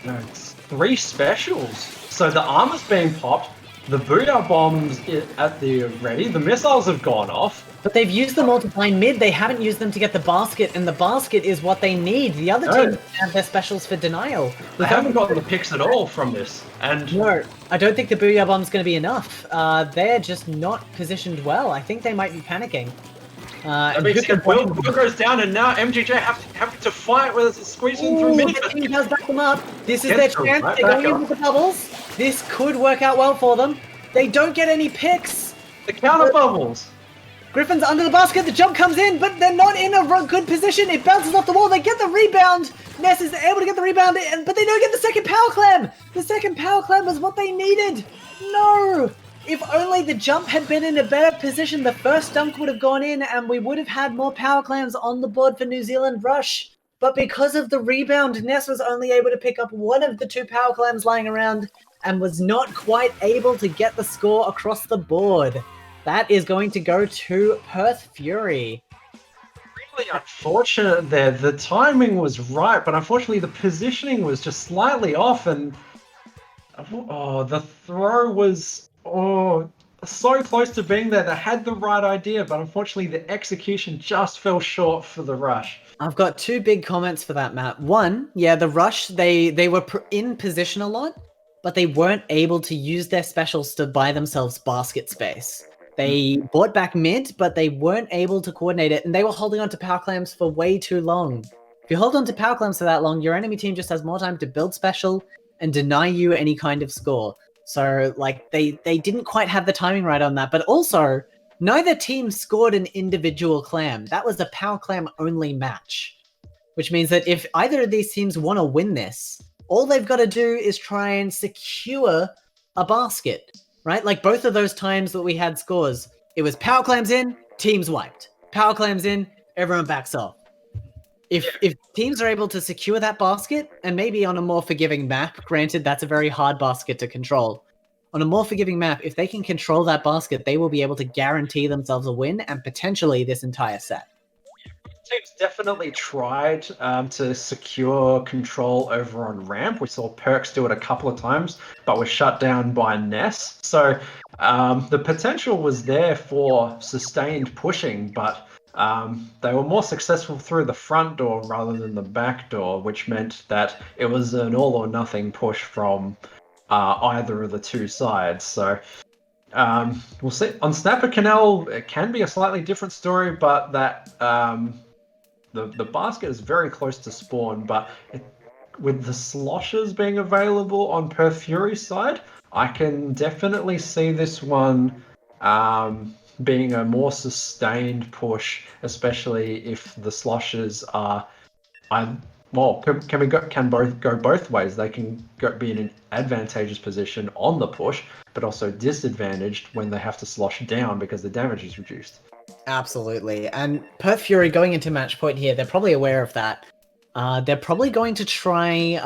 3 specials. So the armor's being popped, the booyah bombs at the ready, the missiles have gone off. But they've used them all to find mid. They haven't used them to get the basket, and the basket is what they need. The other teams have their specials for denial. They haven't gotten the picks at all from this. And no, I don't think the booyah bomb's going to be enough. They're just not positioned well. I think they might be panicking. Will goes down, and now MGJ have to fight with squeezing through mid. The team does back them up. This is their chance. They're going in with the bubbles. This could work out well for them. They don't get any picks. The counter bubbles. Griffin's under the basket, the jump comes in, but they're not in a good position. It bounces off the wall, they get the rebound. Ness is able to get the rebound, but they don't get the second power clam. The second power clam was what they needed. No! If only the jump had been in a better position, the first dunk would have gone in and we would have had more power clams on the board for New Zealand Rush. But because of the rebound, Ness was only able to pick up one of the 2 power clams lying around and was not quite able to get the score across the board. That is going to go to Perth Fury. Really unfortunate there. The timing was right, but unfortunately the positioning was just slightly off, and the throw was so close to being there. They had the right idea, but unfortunately the execution just fell short for the Rush. I've got 2 big comments for that, Matt. One, yeah, the Rush, they were in position a lot, but they weren't able to use their specials to buy themselves basket space. They bought back mid, but they weren't able to coordinate it, and they were holding on to power clams for way too long. If you hold on to power clams for that long, your enemy team just has more time to build special and deny you any kind of score. So, like, they didn't quite have the timing right on that, but also, neither team scored an individual clam. That was a power clam only match, which means that if either of these teams want to win this, all they've got to do is try and secure a basket. Right? Like both of those times that we had scores, it was power clams in, teams wiped. Power clams in, everyone backs off. If teams are able to secure that basket, and maybe on a more forgiving map, granted that's a very hard basket to control, on a more forgiving map, if they can control that basket, they will be able to guarantee themselves a win and potentially this entire set. Teams definitely tried to secure control over on ramp. We saw Perks do it a couple of times, but was shut down by Ness. So the potential was there for sustained pushing, but they were more successful through the front door rather than the back door, which meant that it was an all or nothing push from either of the 2 sides. So we'll see. On Snapper Canal, it can be a slightly different story, but that the basket is very close to spawn, but with the sloshes being available on Perth Fury's side, I can definitely see this one being a more sustained push, especially if the sloshes are... can both go both ways. They can be in an advantageous position on the push, but also disadvantaged when they have to slosh down because the damage is reduced. Absolutely. And Perth Fury going into match point here, they're probably aware of that. They're probably going to try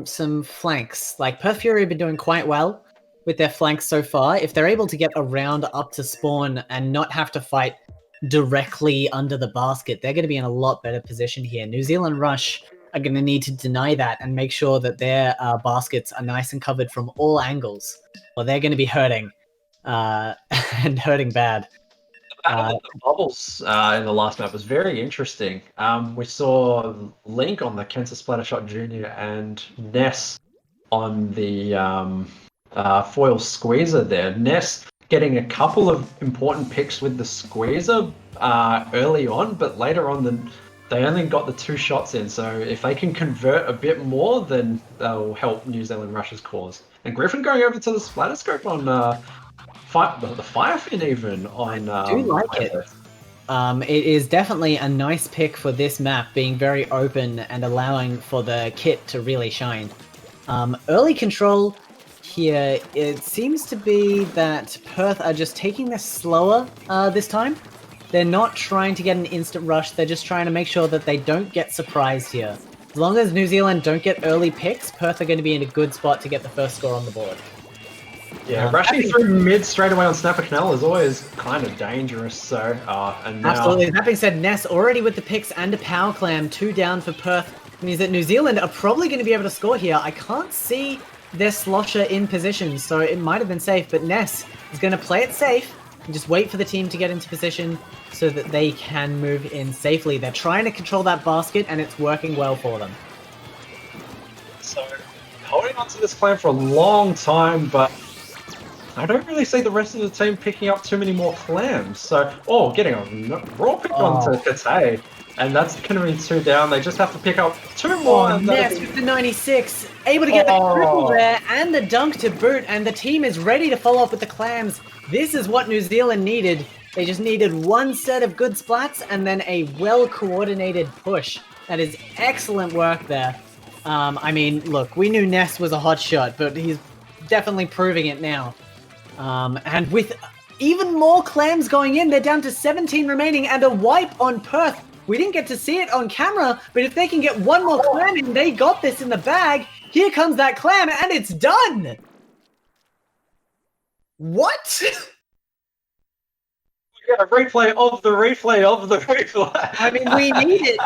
some flanks. Like, Perth Fury have been doing quite well with their flanks so far. If they're able to get around up to spawn and not have to fight directly under the basket, they're going to be in a lot better position here. New Zealand Rush are going to need to deny that and make sure that their baskets are nice and covered from all angles, or they're going to be hurting, and hurting bad. The bubbles in the last map was very interesting. We saw Link on the Kansas Splattershot Jr. and Ness on the foil squeezer there. Ness getting a couple of important picks with the squeezer early on, but later on they only got the 2 shots in, so if they can convert a bit more, then they'll help New Zealand Rush's cause. And Griffin going over to the Splatterscope on the Firefin even on. Do like it. It is definitely a nice pick for this map, being very open and allowing for the kit to really shine. Early control here, it seems to be that Perth are just taking this slower this time. They're not trying to get an instant rush, they're just trying to make sure that they don't get surprised here. As long as New Zealand don't get early picks, Perth are going to be in a good spot to get the first score on the board. Yeah, rushing through mid straight away on Snapper Canal is always kind of dangerous, so, and now... Absolutely. That being said, Ness already with the picks and a power clam, 2 down for Perth, means that New Zealand are probably going to be able to score here. I can't see their slosher in position, so it might have been safe, but Ness is going to play it safe and just wait for the team to get into position so that they can move in safely. They're trying to control that basket, and it's working well for them. So, holding on to this clam for a long time, but I don't really see the rest of the team picking up too many more clams. So, getting a raw pick onto Kate. And that's going to be 2 down. They just have to pick up 2 more. And Ness with the 96, able to get the triple there and the dunk to boot. And the team is ready to follow up with the clams. This is what New Zealand needed. They just needed 1 set of good splats and then a well-coordinated push. That is excellent work there. I mean, look, we knew Ness was a hot shot, but he's definitely proving it now. And with even more clams going in, they're down to 17 remaining and a wipe on Perth. We didn't get to see it on camera, but if they can get 1 more clam in, they got this in the bag. Here comes that clam, and it's done! What? We got a replay of the replay of the replay. I mean, we need it.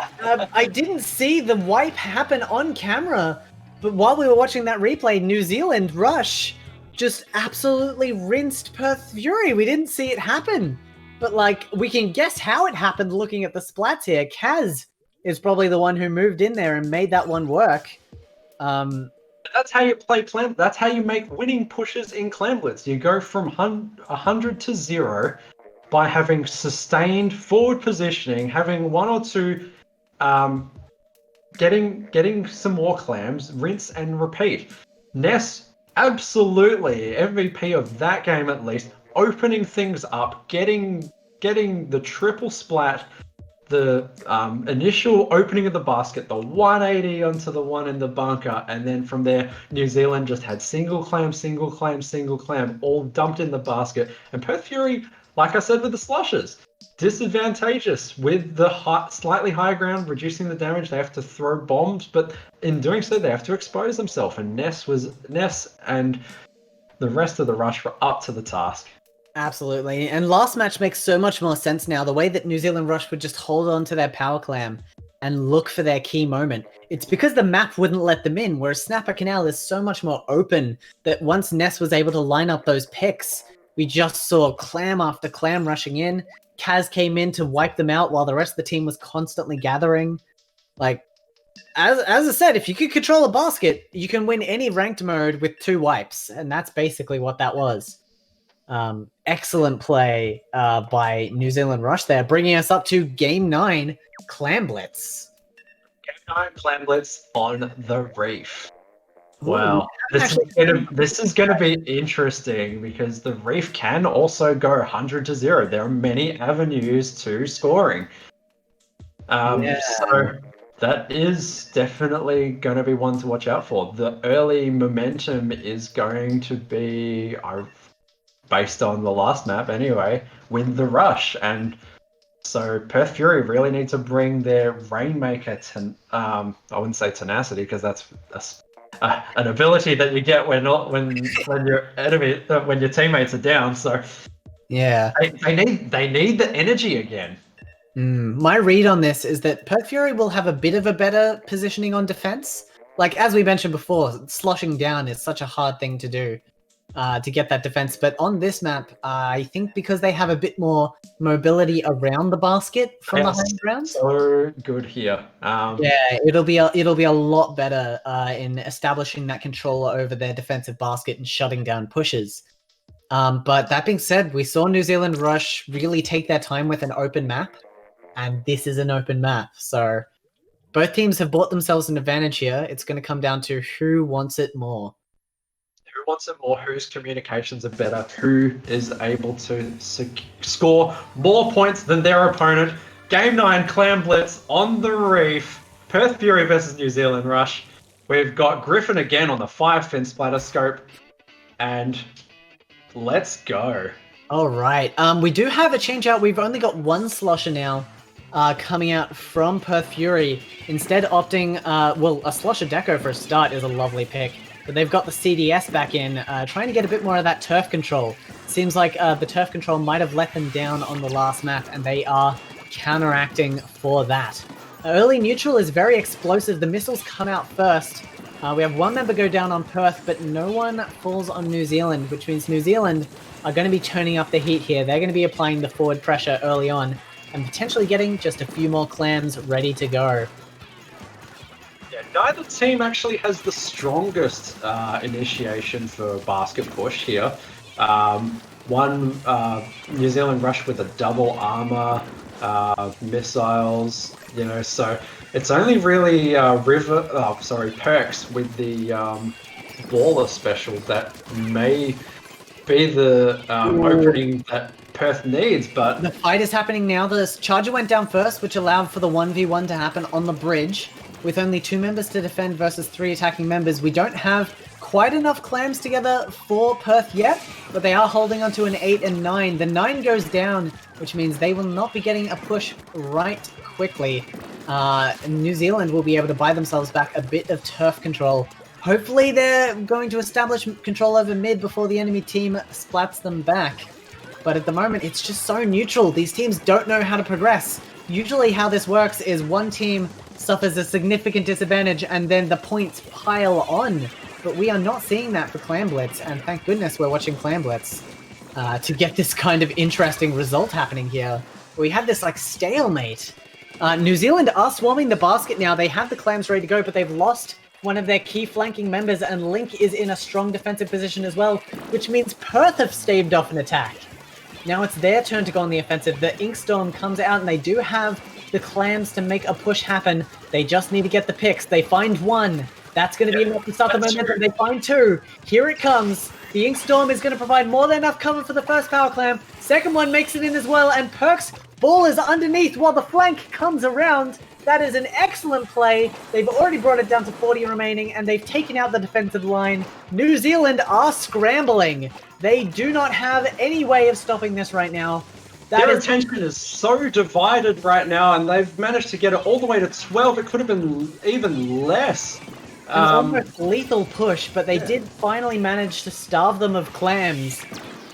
I didn't see the wipe happen on camera, but while we were watching that replay, New Zealand Rush just absolutely rinsed Perth Fury. We didn't see it happen. But, like, we can guess how it happened looking at the splats here. Kaz is probably the one who moved in there and made that one work. That's how you play Clam. That's how you make winning pushes in Clamblitz. You go from 100 to 0 by having sustained forward positioning, having 1 or 2, getting some more clams, rinse and repeat. Ness, absolutely MVP of that game at least. Opening things up, getting the triple splat, the initial opening of the basket, the 180 onto the one in the bunker, and then from there, New Zealand just had single clam, all dumped in the basket. And Perth Fury, like I said with the slushes, disadvantageous with the slightly higher ground, reducing the damage. They have to throw bombs, but in doing so, they have to expose themselves. And Ness and the rest of the rush were up to the task. Absolutely. And last match makes so much more sense now. The way that New Zealand Rush would just hold on to their power clam and look for their key moment. It's because the map wouldn't let them in, whereas Snapper Canal is so much more open that once Ness was able to line up those picks, we just saw clam after clam rushing in. Kaz came in to wipe them out while the rest of the team was constantly gathering. Like, as I said, if you could control a basket, you can win any ranked mode with 2 wipes. And that's basically what that was. Excellent play by New Zealand Rush there, bringing us up to Game 9, Clamblitz. Game 9, Clamblitz on the Reef. Wow, this is gonna be interesting because the Reef can also go 100 to 0. There are many avenues to scoring. So that is definitely going to be one to watch out for. The early momentum is going to be, based on the last map anyway, with the Rush. And so Perth Fury really need to bring their Rainmaker to, I wouldn't say tenacity because that's an ability that you get when your teammates are down. So yeah, they need the energy again. My read on this is that Perth Fury will have a bit of a better positioning on defense. Like, as we mentioned before, sloshing down is such a hard thing to do to get that defense. But on this map, I think because they have a bit more mobility around the basket from the high ground. So good here. Yeah, it'll be a lot better in establishing that control over their defensive basket and shutting down pushes. But that being said, we saw New Zealand Rush really take their time with an open map. and this is an open map. So both teams have bought themselves an advantage here. It's going to come down to who wants it more. Who wants it more? Whose communications are better? Who is able to score more points than their opponent? Game 9, Clam Blitz on the Reef. Perth Fury versus New Zealand Rush. We've got Griffin again on the 5-fin splatter scope. And let's go. All right. We do have a change out. We've only got one slosher now coming out from Perth Fury. Instead opting, well, a slosher deco for a start is a lovely pick. But they've got the CDS back in, trying to get a bit more of that turf control. Seems like the turf control might have let them down on the last map, and they are counteracting for that. Early neutral is very explosive. The missiles come out first. We have one member go down on Perth, but no one falls on New Zealand, which means New Zealand are going to be turning up the heat here. They're going to be applying the forward pressure early on and potentially getting just a few more clams ready to go. Yeah, neither team actually has the strongest initiation for basket push here. One New Zealand Rush with a double armor, missiles, you know, so it's only really Perks with the baller special that may be the opening that Perth needs, but... The fight is happening now. The Charger went down first, which allowed for the 1v1 to happen on the bridge. With only 2 members to defend versus 3 attacking members, we don't have quite enough clams together for Perth yet, but they are holding onto an 8 and 9. The 9 goes down, which means they will not be getting a push right quickly. New Zealand will be able to buy themselves back a bit of turf control. Hopefully they're going to establish control over mid before the enemy team splats them back. But at the moment, it's just so neutral. These teams don't know how to progress. Usually how this works is one team suffers a significant disadvantage and then the points pile on. But we are not seeing that for Clam Blitz, and thank goodness we're watching Clam Blitz to get this kind of interesting result happening here. We have this like stalemate. New Zealand are swarming the basket now. They have the clams ready to go, but they've lost one of their key flanking members, and Link is in a strong defensive position as well, which means Perth have staved off an attack. Now it's their turn to go on the offensive. The Inkstorm comes out, and they do have the clams to make a push happen. They just need to get the picks. They find one. That's going to be enough to start the momentum. They find 2. Here it comes. The Inkstorm is going to provide more than enough cover for the first power clam. Second one makes it in as well, and Perk's ball is underneath while the flank comes around. That is an excellent play. They've already brought it down to 40 remaining, and they've taken out the defensive line. New Zealand are scrambling. They do not have any way of stopping this right now. Their attention is so divided right now, and they've managed to get it all the way to 12. It could have been even less. It was almost lethal push, but they did finally manage to starve them of clams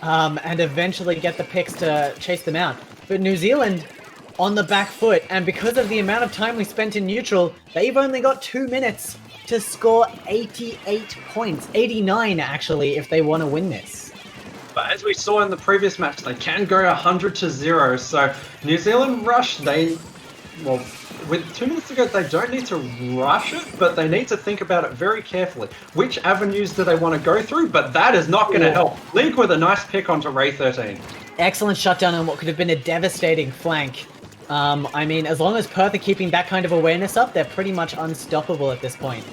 and eventually get the picks to chase them out. But New Zealand on the back foot, and because of the amount of time we spent in neutral, they've only got 2 minutes to score 88 points. 89, actually, if they want to win this. But as we saw in the previous match, they can go 100-0. So New Zealand Rush, with 2 minutes to go, they don't need to rush it, but they need to think about it very carefully. Which avenues do they want to go through? But that is not going to help. Link with a nice pick onto Ray 13. Excellent shutdown on what could have been a devastating flank. I mean, as long as Perth are keeping that kind of awareness up, they're pretty much unstoppable at this point.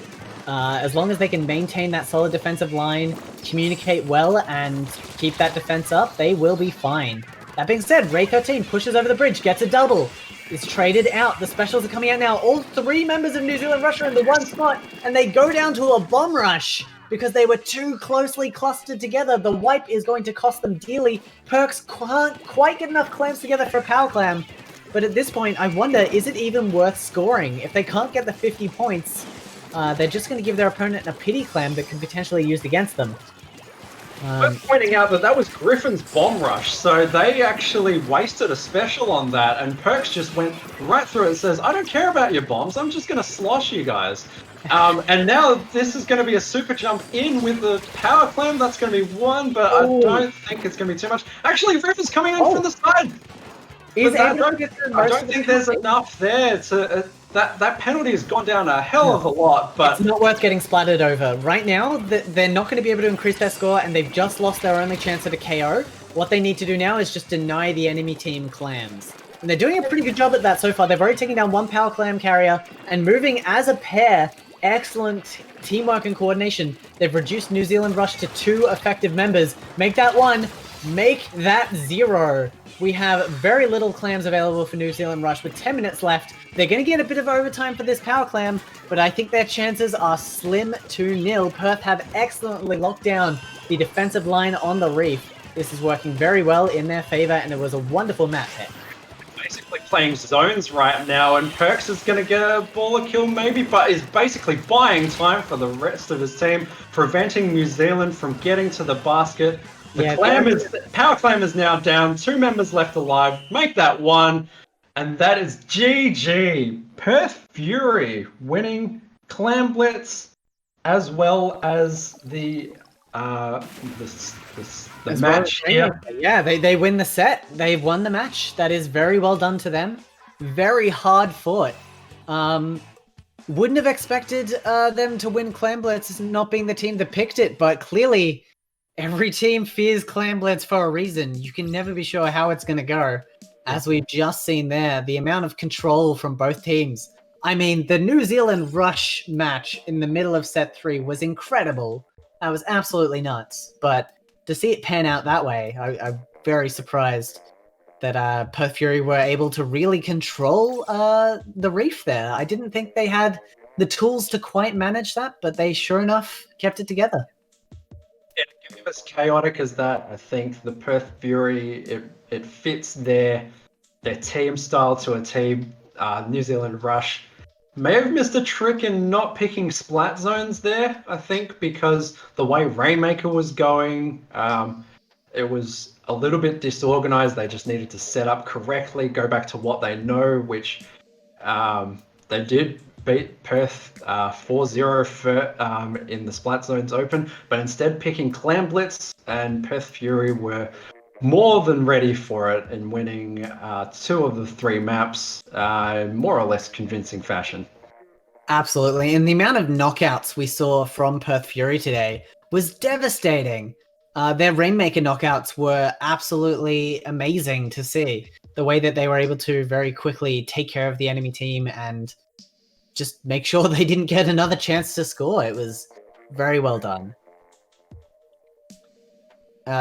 As long as they can maintain that solid defensive line, communicate well, and keep that defense up, they will be fine. That being said, Ray 13 pushes over the bridge, gets a double, is traded out. The specials are coming out now. All 3 members of New Zealand Rush are in the one spot, and they go down to a bomb rush because they were too closely clustered together. The wipe is going to cost them dearly. Perks can't quite get enough clams together for a power clam. But at this point, I wonder, is it even worth scoring? If they can't get the 50 points, they're just going to give their opponent a pity clam that could potentially be used against them. Worth pointing out that was Griffin's bomb rush, so they actually wasted a special on that, and Perks just went right through it and says, I don't care about your bombs, I'm just going to slosh you guys. And now this is going to be a super jump in with the power clam. That's going to be 1, but I don't think it's going to be too much. Actually, Griffin's coming in from the side. I don't think there's enough there to... That penalty has gone down a hell of a lot, but... It's not worth getting splattered over. Right now, they're not going to be able to increase their score, and they've just lost their only chance at a KO. What they need to do now is just deny the enemy team clams. And they're doing a pretty good job at that so far. They've already taken down one Power Clam carrier and moving as a pair. Excellent teamwork and coordination. They've reduced New Zealand Rush to 2 effective members. Make that 1, make that 0. We have very little clams available for New Zealand Rush with 10 minutes left. They're going to get a bit of overtime for this Power Clam, but I think their chances are slim to nil. Perth have excellently locked down the defensive line on the reef. This is working very well in their favor, and it was a wonderful map hit. Basically playing zones right now, and Perks is going to get a baller kill maybe, but is basically buying time for the rest of his team, preventing New Zealand from getting to the basket. Power Clam is now down, 2 members left alive. Make that 1, and that is GG. Perth Fury winning Clam Blitz as well as the match here. Yeah, they win the set. They've won the match. That is very well done to them. Very hard fought. Wouldn't have expected them to win Clam Blitz not being the team that picked it, but clearly every team fears Clam Blitz for a reason. You can never be sure how it's going to go. As we've just seen there, the amount of control from both teams. I mean, the New Zealand Rush match in the middle of set 3 was incredible. That was absolutely nuts. But to see it pan out that way, I'm very surprised that Perth Fury were able to really control the reef there. I didn't think they had the tools to quite manage that, but they sure enough kept it together. As chaotic as that, I think the Perth Fury, it fits their team style to a team. New Zealand Rush may have missed a trick in not picking splat zones there, I think, because the way Rainmaker was going, it was a little bit disorganized. They just needed to set up correctly, go back to what they know, which they did beat Perth 4-0 in the Splat Zones Open, but instead picking Clam Blitz, and Perth Fury were more than ready for it in winning 2 of the 3 maps in more or less convincing fashion. Absolutely, and the amount of knockouts we saw from Perth Fury today was devastating. Their Rainmaker knockouts were absolutely amazing to see. The way that they were able to very quickly take care of the enemy team and just make sure they didn't get another chance to score. It was very well done.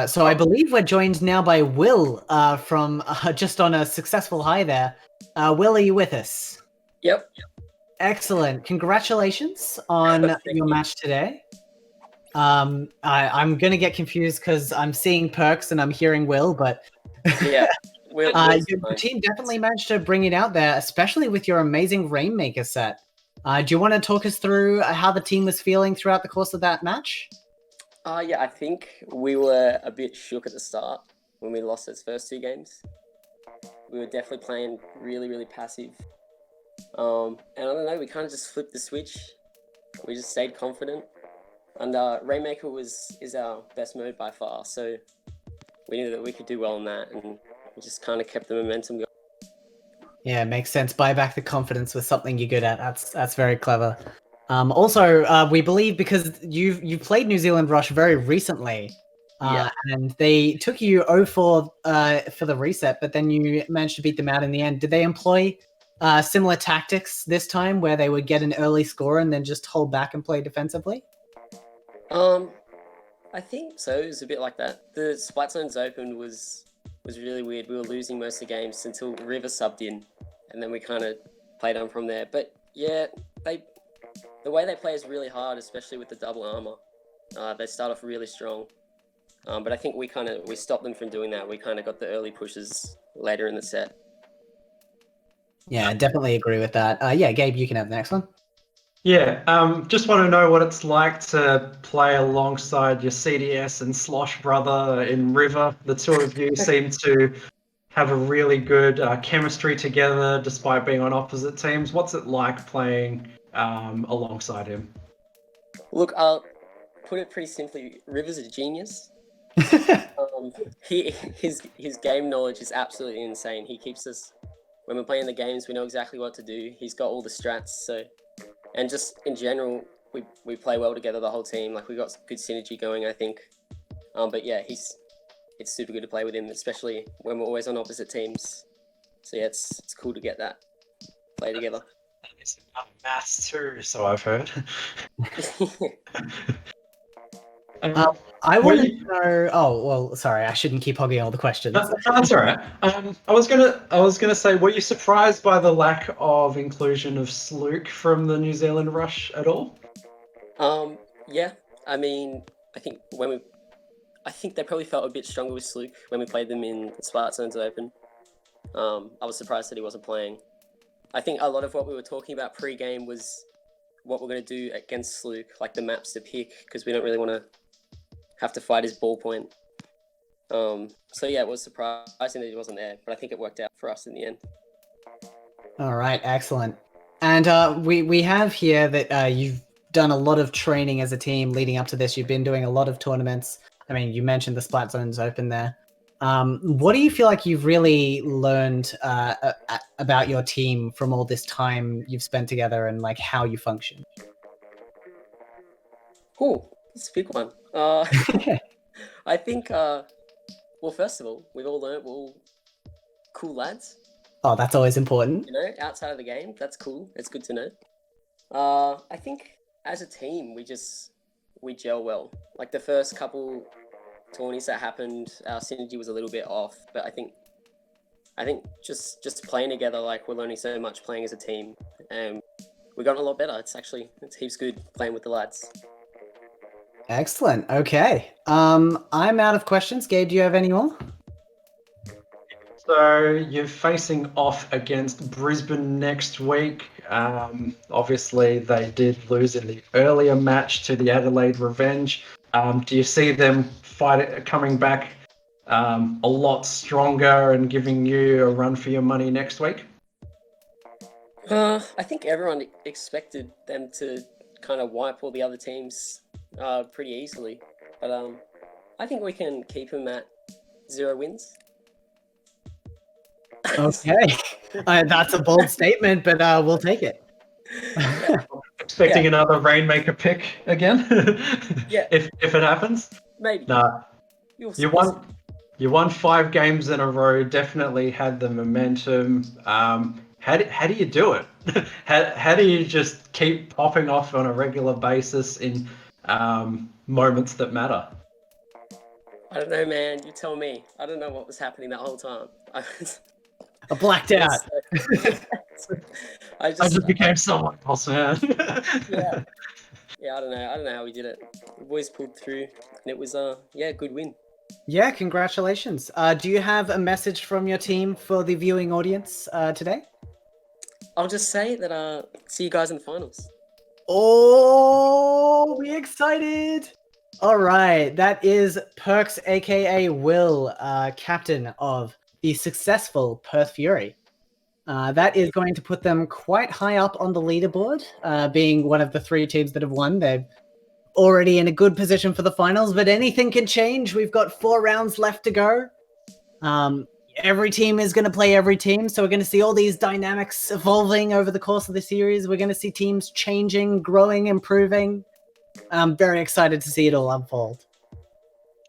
So I believe we're joined now by Will from just on a successful high there. Will, are you with us? Yep. Excellent. Congratulations on your match today. I'm going to get confused because I'm seeing Perks and I'm hearing Will, but yeah, your team definitely managed to bring it out there, especially with your amazing Rainmaker set. Do you want to talk us through how the team was feeling throughout the course of that match? Yeah, I think we were a bit shook at the start when we lost those first 2 games. We were definitely playing really, really passive. And I don't know, we kind of just flipped the switch. We just stayed confident. And Rainmaker is our best mode by far, so we knew that we could do well on that, and we just kind of kept the momentum going. Yeah, makes sense. Buy back the confidence with something you're good at. That's very clever. Also, we believe because you played New Zealand Rush very recently, and they took you 0-4 for the reset, but then you managed to beat them out in the end. Did they employ similar tactics this time, where they would get an early score and then just hold back and play defensively? I think so. It was a bit like that. The Splat Zones Open was really weird. We were losing most of the games until River subbed in, and then we kind of played on from there. But yeah, the way they play is really hard, especially with the double armor. They start off really strong, but I think we stopped them from doing that. We kind of got the early pushes later in the set. Yeah, I definitely agree with that. Yeah, Gabe, you can have the next one. Yeah, just want to know what it's like to play alongside your CDS and Slosh brother in River. The 2 of you seem to have a really good chemistry together despite being on opposite teams. What's it like playing alongside him? Look, I'll put it pretty simply. River's a genius. His game knowledge is absolutely insane. He keeps us, when we're playing the games, we know exactly what to do. He's got all the strats, so... And just in general, we play well together, the whole team. Like, we got good synergy going, I think. But yeah, it's super good to play with him, especially when we're always on opposite teams. So yeah, it's cool to get that play together. It's about maths too, so I've heard. I were want to you- know. Oh, well, sorry, I shouldn't keep hogging all the questions. That's all right. I was gonna say, were you surprised by the lack of inclusion of Slook from the New Zealand Rush at all? Yeah. I mean, I think they probably felt a bit stronger with Sluke when we played them in the Smart Zones Open. I was surprised that he wasn't playing. I think a lot of what we were talking about pre-game was what we're going to do against Sluke, like the maps to pick, because we don't really want to have to fight his ballpoint. So yeah, it was surprising that he wasn't there, but I think it worked out for us in the end. All right, excellent. And we have here that you've done a lot of training as a team leading up to this. You've been doing a lot of tournaments. I mean, you mentioned the Splat Zones Open there. What do you feel like you've really learned about your team from all this time you've spent together and like how you function? Oh, that's a big one. I think, well, first of all, we've all learned we're all cool lads. Oh, that's always important. You know, outside of the game, that's cool. It's good to know. I think as a team, we gel well. Like the first couple tourneys that happened, our synergy was a little bit off, but I think just playing together, like we're learning so much playing as a team, and we've gotten a lot better. It's heaps good playing with the lads. Excellent. Okay. I'm out of questions. Gabe, do you have any more? So you're facing off against Brisbane next week. Obviously, they did lose in the earlier match to the Adelaide Revenge. Do you see them coming back a lot stronger and giving you a run for your money next week? I think everyone expected them to kind of wipe all the other teams pretty easily, but I think we can keep them at 0 wins. Okay. That's a bold statement, but we'll take it. Expecting another Rainmaker pick again? Yeah. If it happens? Maybe. Nah. You'll You won 5 games in a row. Definitely had the momentum. How do you do it? how do you just keep popping off on a regular basis in moments that matter? I don't know, man. You tell me. I don't know what was happening that whole time. I blacked out. I I just became someone else, man. Yeah. Yeah, I don't know how we did it. The boys pulled through, and it was good win. Yeah, congratulations. Do you have a message from your team for the viewing audience today? I'll just say that see you guys in the finals. Oh, we excited! All right, that is Perks, aka Will, captain of the successful Perth Fury. That is going to put them quite high up on the leaderboard, being one of the 3 teams that have won. They're already in a good position for the finals, but anything can change. We've got 4 rounds left to go. Every team is going to play every team, so we're going to see all these dynamics evolving over the course of the series. We're going to see teams changing, growing, improving. I'm very excited to see it all unfold.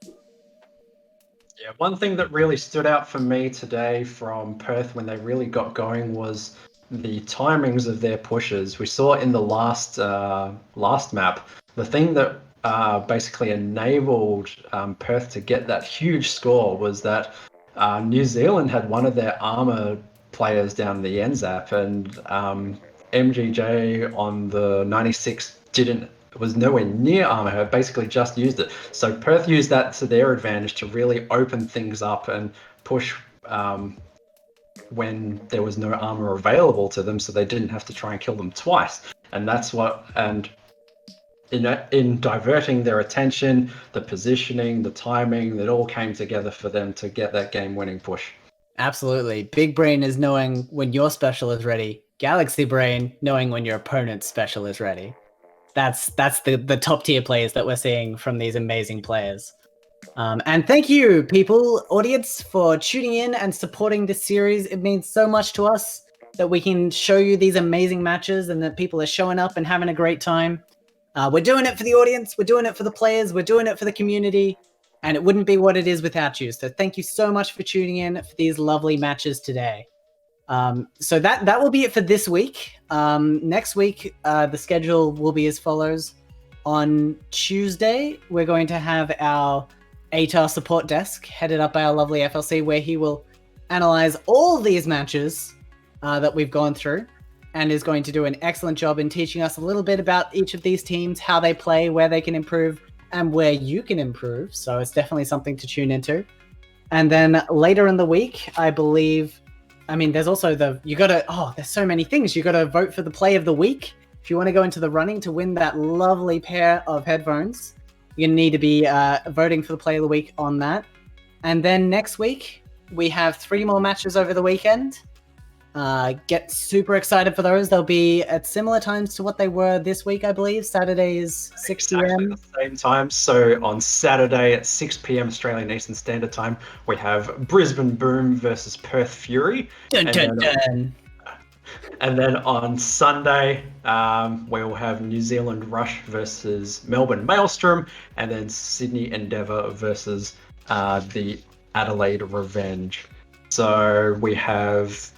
Yeah, one thing that really stood out for me today from Perth when they really got going was the timings of their pushes. We saw in the last map, the thing that basically enabled Perth to get that huge score was that New Zealand had one of their armor players down the NZAP, and MGJ on the 96 was nowhere near armor, basically just used it. So Perth used that to their advantage to really open things up and push when there was no armor available to them, so they didn't have to try and kill them twice. And that's in diverting their attention, the positioning, the timing, that all came together for them to get that game-winning push. Absolutely. Big Brain is knowing when your special is ready. Galaxy Brain knowing when your opponent's special is ready. That's the top tier players that we're seeing from these amazing players. And thank you, people, audience, for tuning in and supporting this series. It means so much to us that we can show you these amazing matches and that people are showing up and having a great time. We're doing it for the audience. We're doing it for the players. We're doing it for the community. And it wouldn't be what it is without you. So thank you so much for tuning in for these lovely matches today. So that will be it for this week. Next week, the schedule will be as follows. On Tuesday, we're going to have our ATAR support desk headed up by our lovely FLC, where he will analyze all these matches that we've gone through, and is going to do an excellent job in teaching us a little bit about each of these teams, how they play, where they can improve, and where you can improve. So it's definitely something to tune into. And then later in the week, I believe, there's also there's so many things. You got to vote for the play of the week. If you want to go into the running to win that lovely pair of headphones, you're going to need to be voting for the play of the week on that. And then next week, we have 3 more matches over the weekend. Get super excited for those. They'll be at similar times to what they were this week, I believe. Saturday is 6 p.m. Exactly the same time. So on Saturday at 6 p.m. Australian Eastern Standard Time, we have Brisbane Boom versus Perth Fury. Dun. And then on Sunday, we'll have New Zealand Rush versus Melbourne Maelstrom, and then Sydney Endeavour versus the Adelaide Revenge. So we have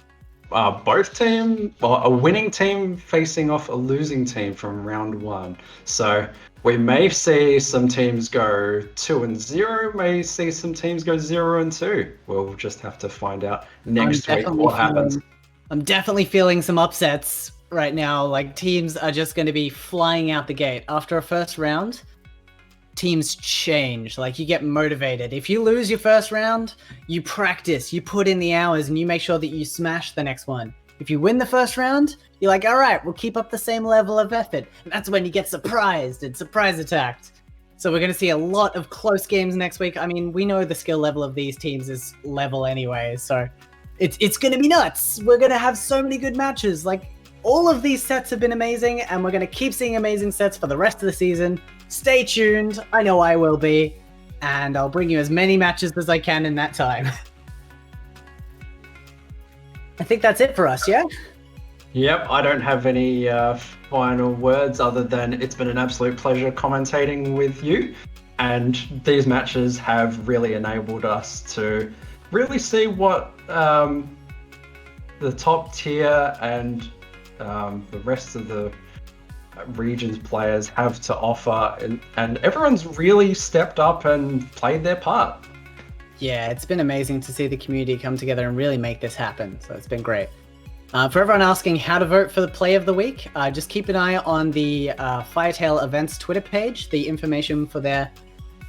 both team, a winning team facing off a losing team from round 1. So we may see some teams go 2-0, may see some teams go 0-2. We'll just have to find out next week what happens. I'm definitely feeling some upsets right now. Like, teams are just going to be flying out the gate. After a first round, teams change. Like, you get motivated. If you lose your first round, you practice, you put in the hours, and you make sure that you smash the next one. If you win the first round, you're like, all right, we'll keep up the same level of effort. And that's when you get surprised and surprise attacked. So we're going to see a lot of close games next week. We know the skill level of these teams is level anyway, so it's going to be nuts. We're going to have so many good matches. Like, all of these sets have been amazing, and we're going to keep seeing amazing sets for the rest of the season. Stay tuned. I know I will be. And I'll bring you as many matches as I can in that time. I think that's it for us, yeah? Yep, I don't have any final words other than it's been an absolute pleasure commentating with you. And these matches have really enabled us to really see what the top tier and the rest of the region's players have to offer, and everyone's really stepped up and played their part. Yeah, it's been amazing to see the community come together and really make this happen, so it's been great. For everyone asking how to vote for the play of the week, just keep an eye on the Firetail Events Twitter page. The information for there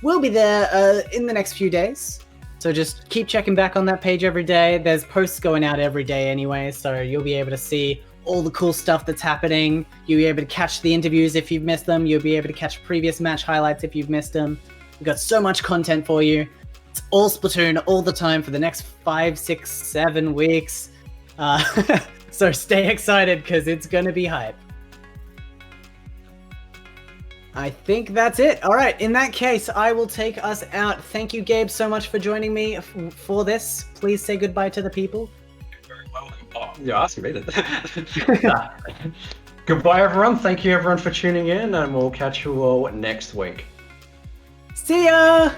will be there in the next few days. So just keep checking back on that page every day. There's posts going out every day anyway, so you'll be able to see all the cool stuff that's happening. You'll be able to catch the interviews if you've missed them. You'll be able to catch previous match highlights if you've missed them. We've got so much content for you. It's all Splatoon all the time for the next 5, 6, 7 weeks. So stay excited because it's going to be hype. I think that's it. All right, in that case, I will take us out. Thank you, Gabe, so much for joining me for this. Please say goodbye to the people. Very well. Oh, you're asking me to. Goodbye, everyone. Thank you, everyone, for tuning in, and we'll catch you all next week. See ya!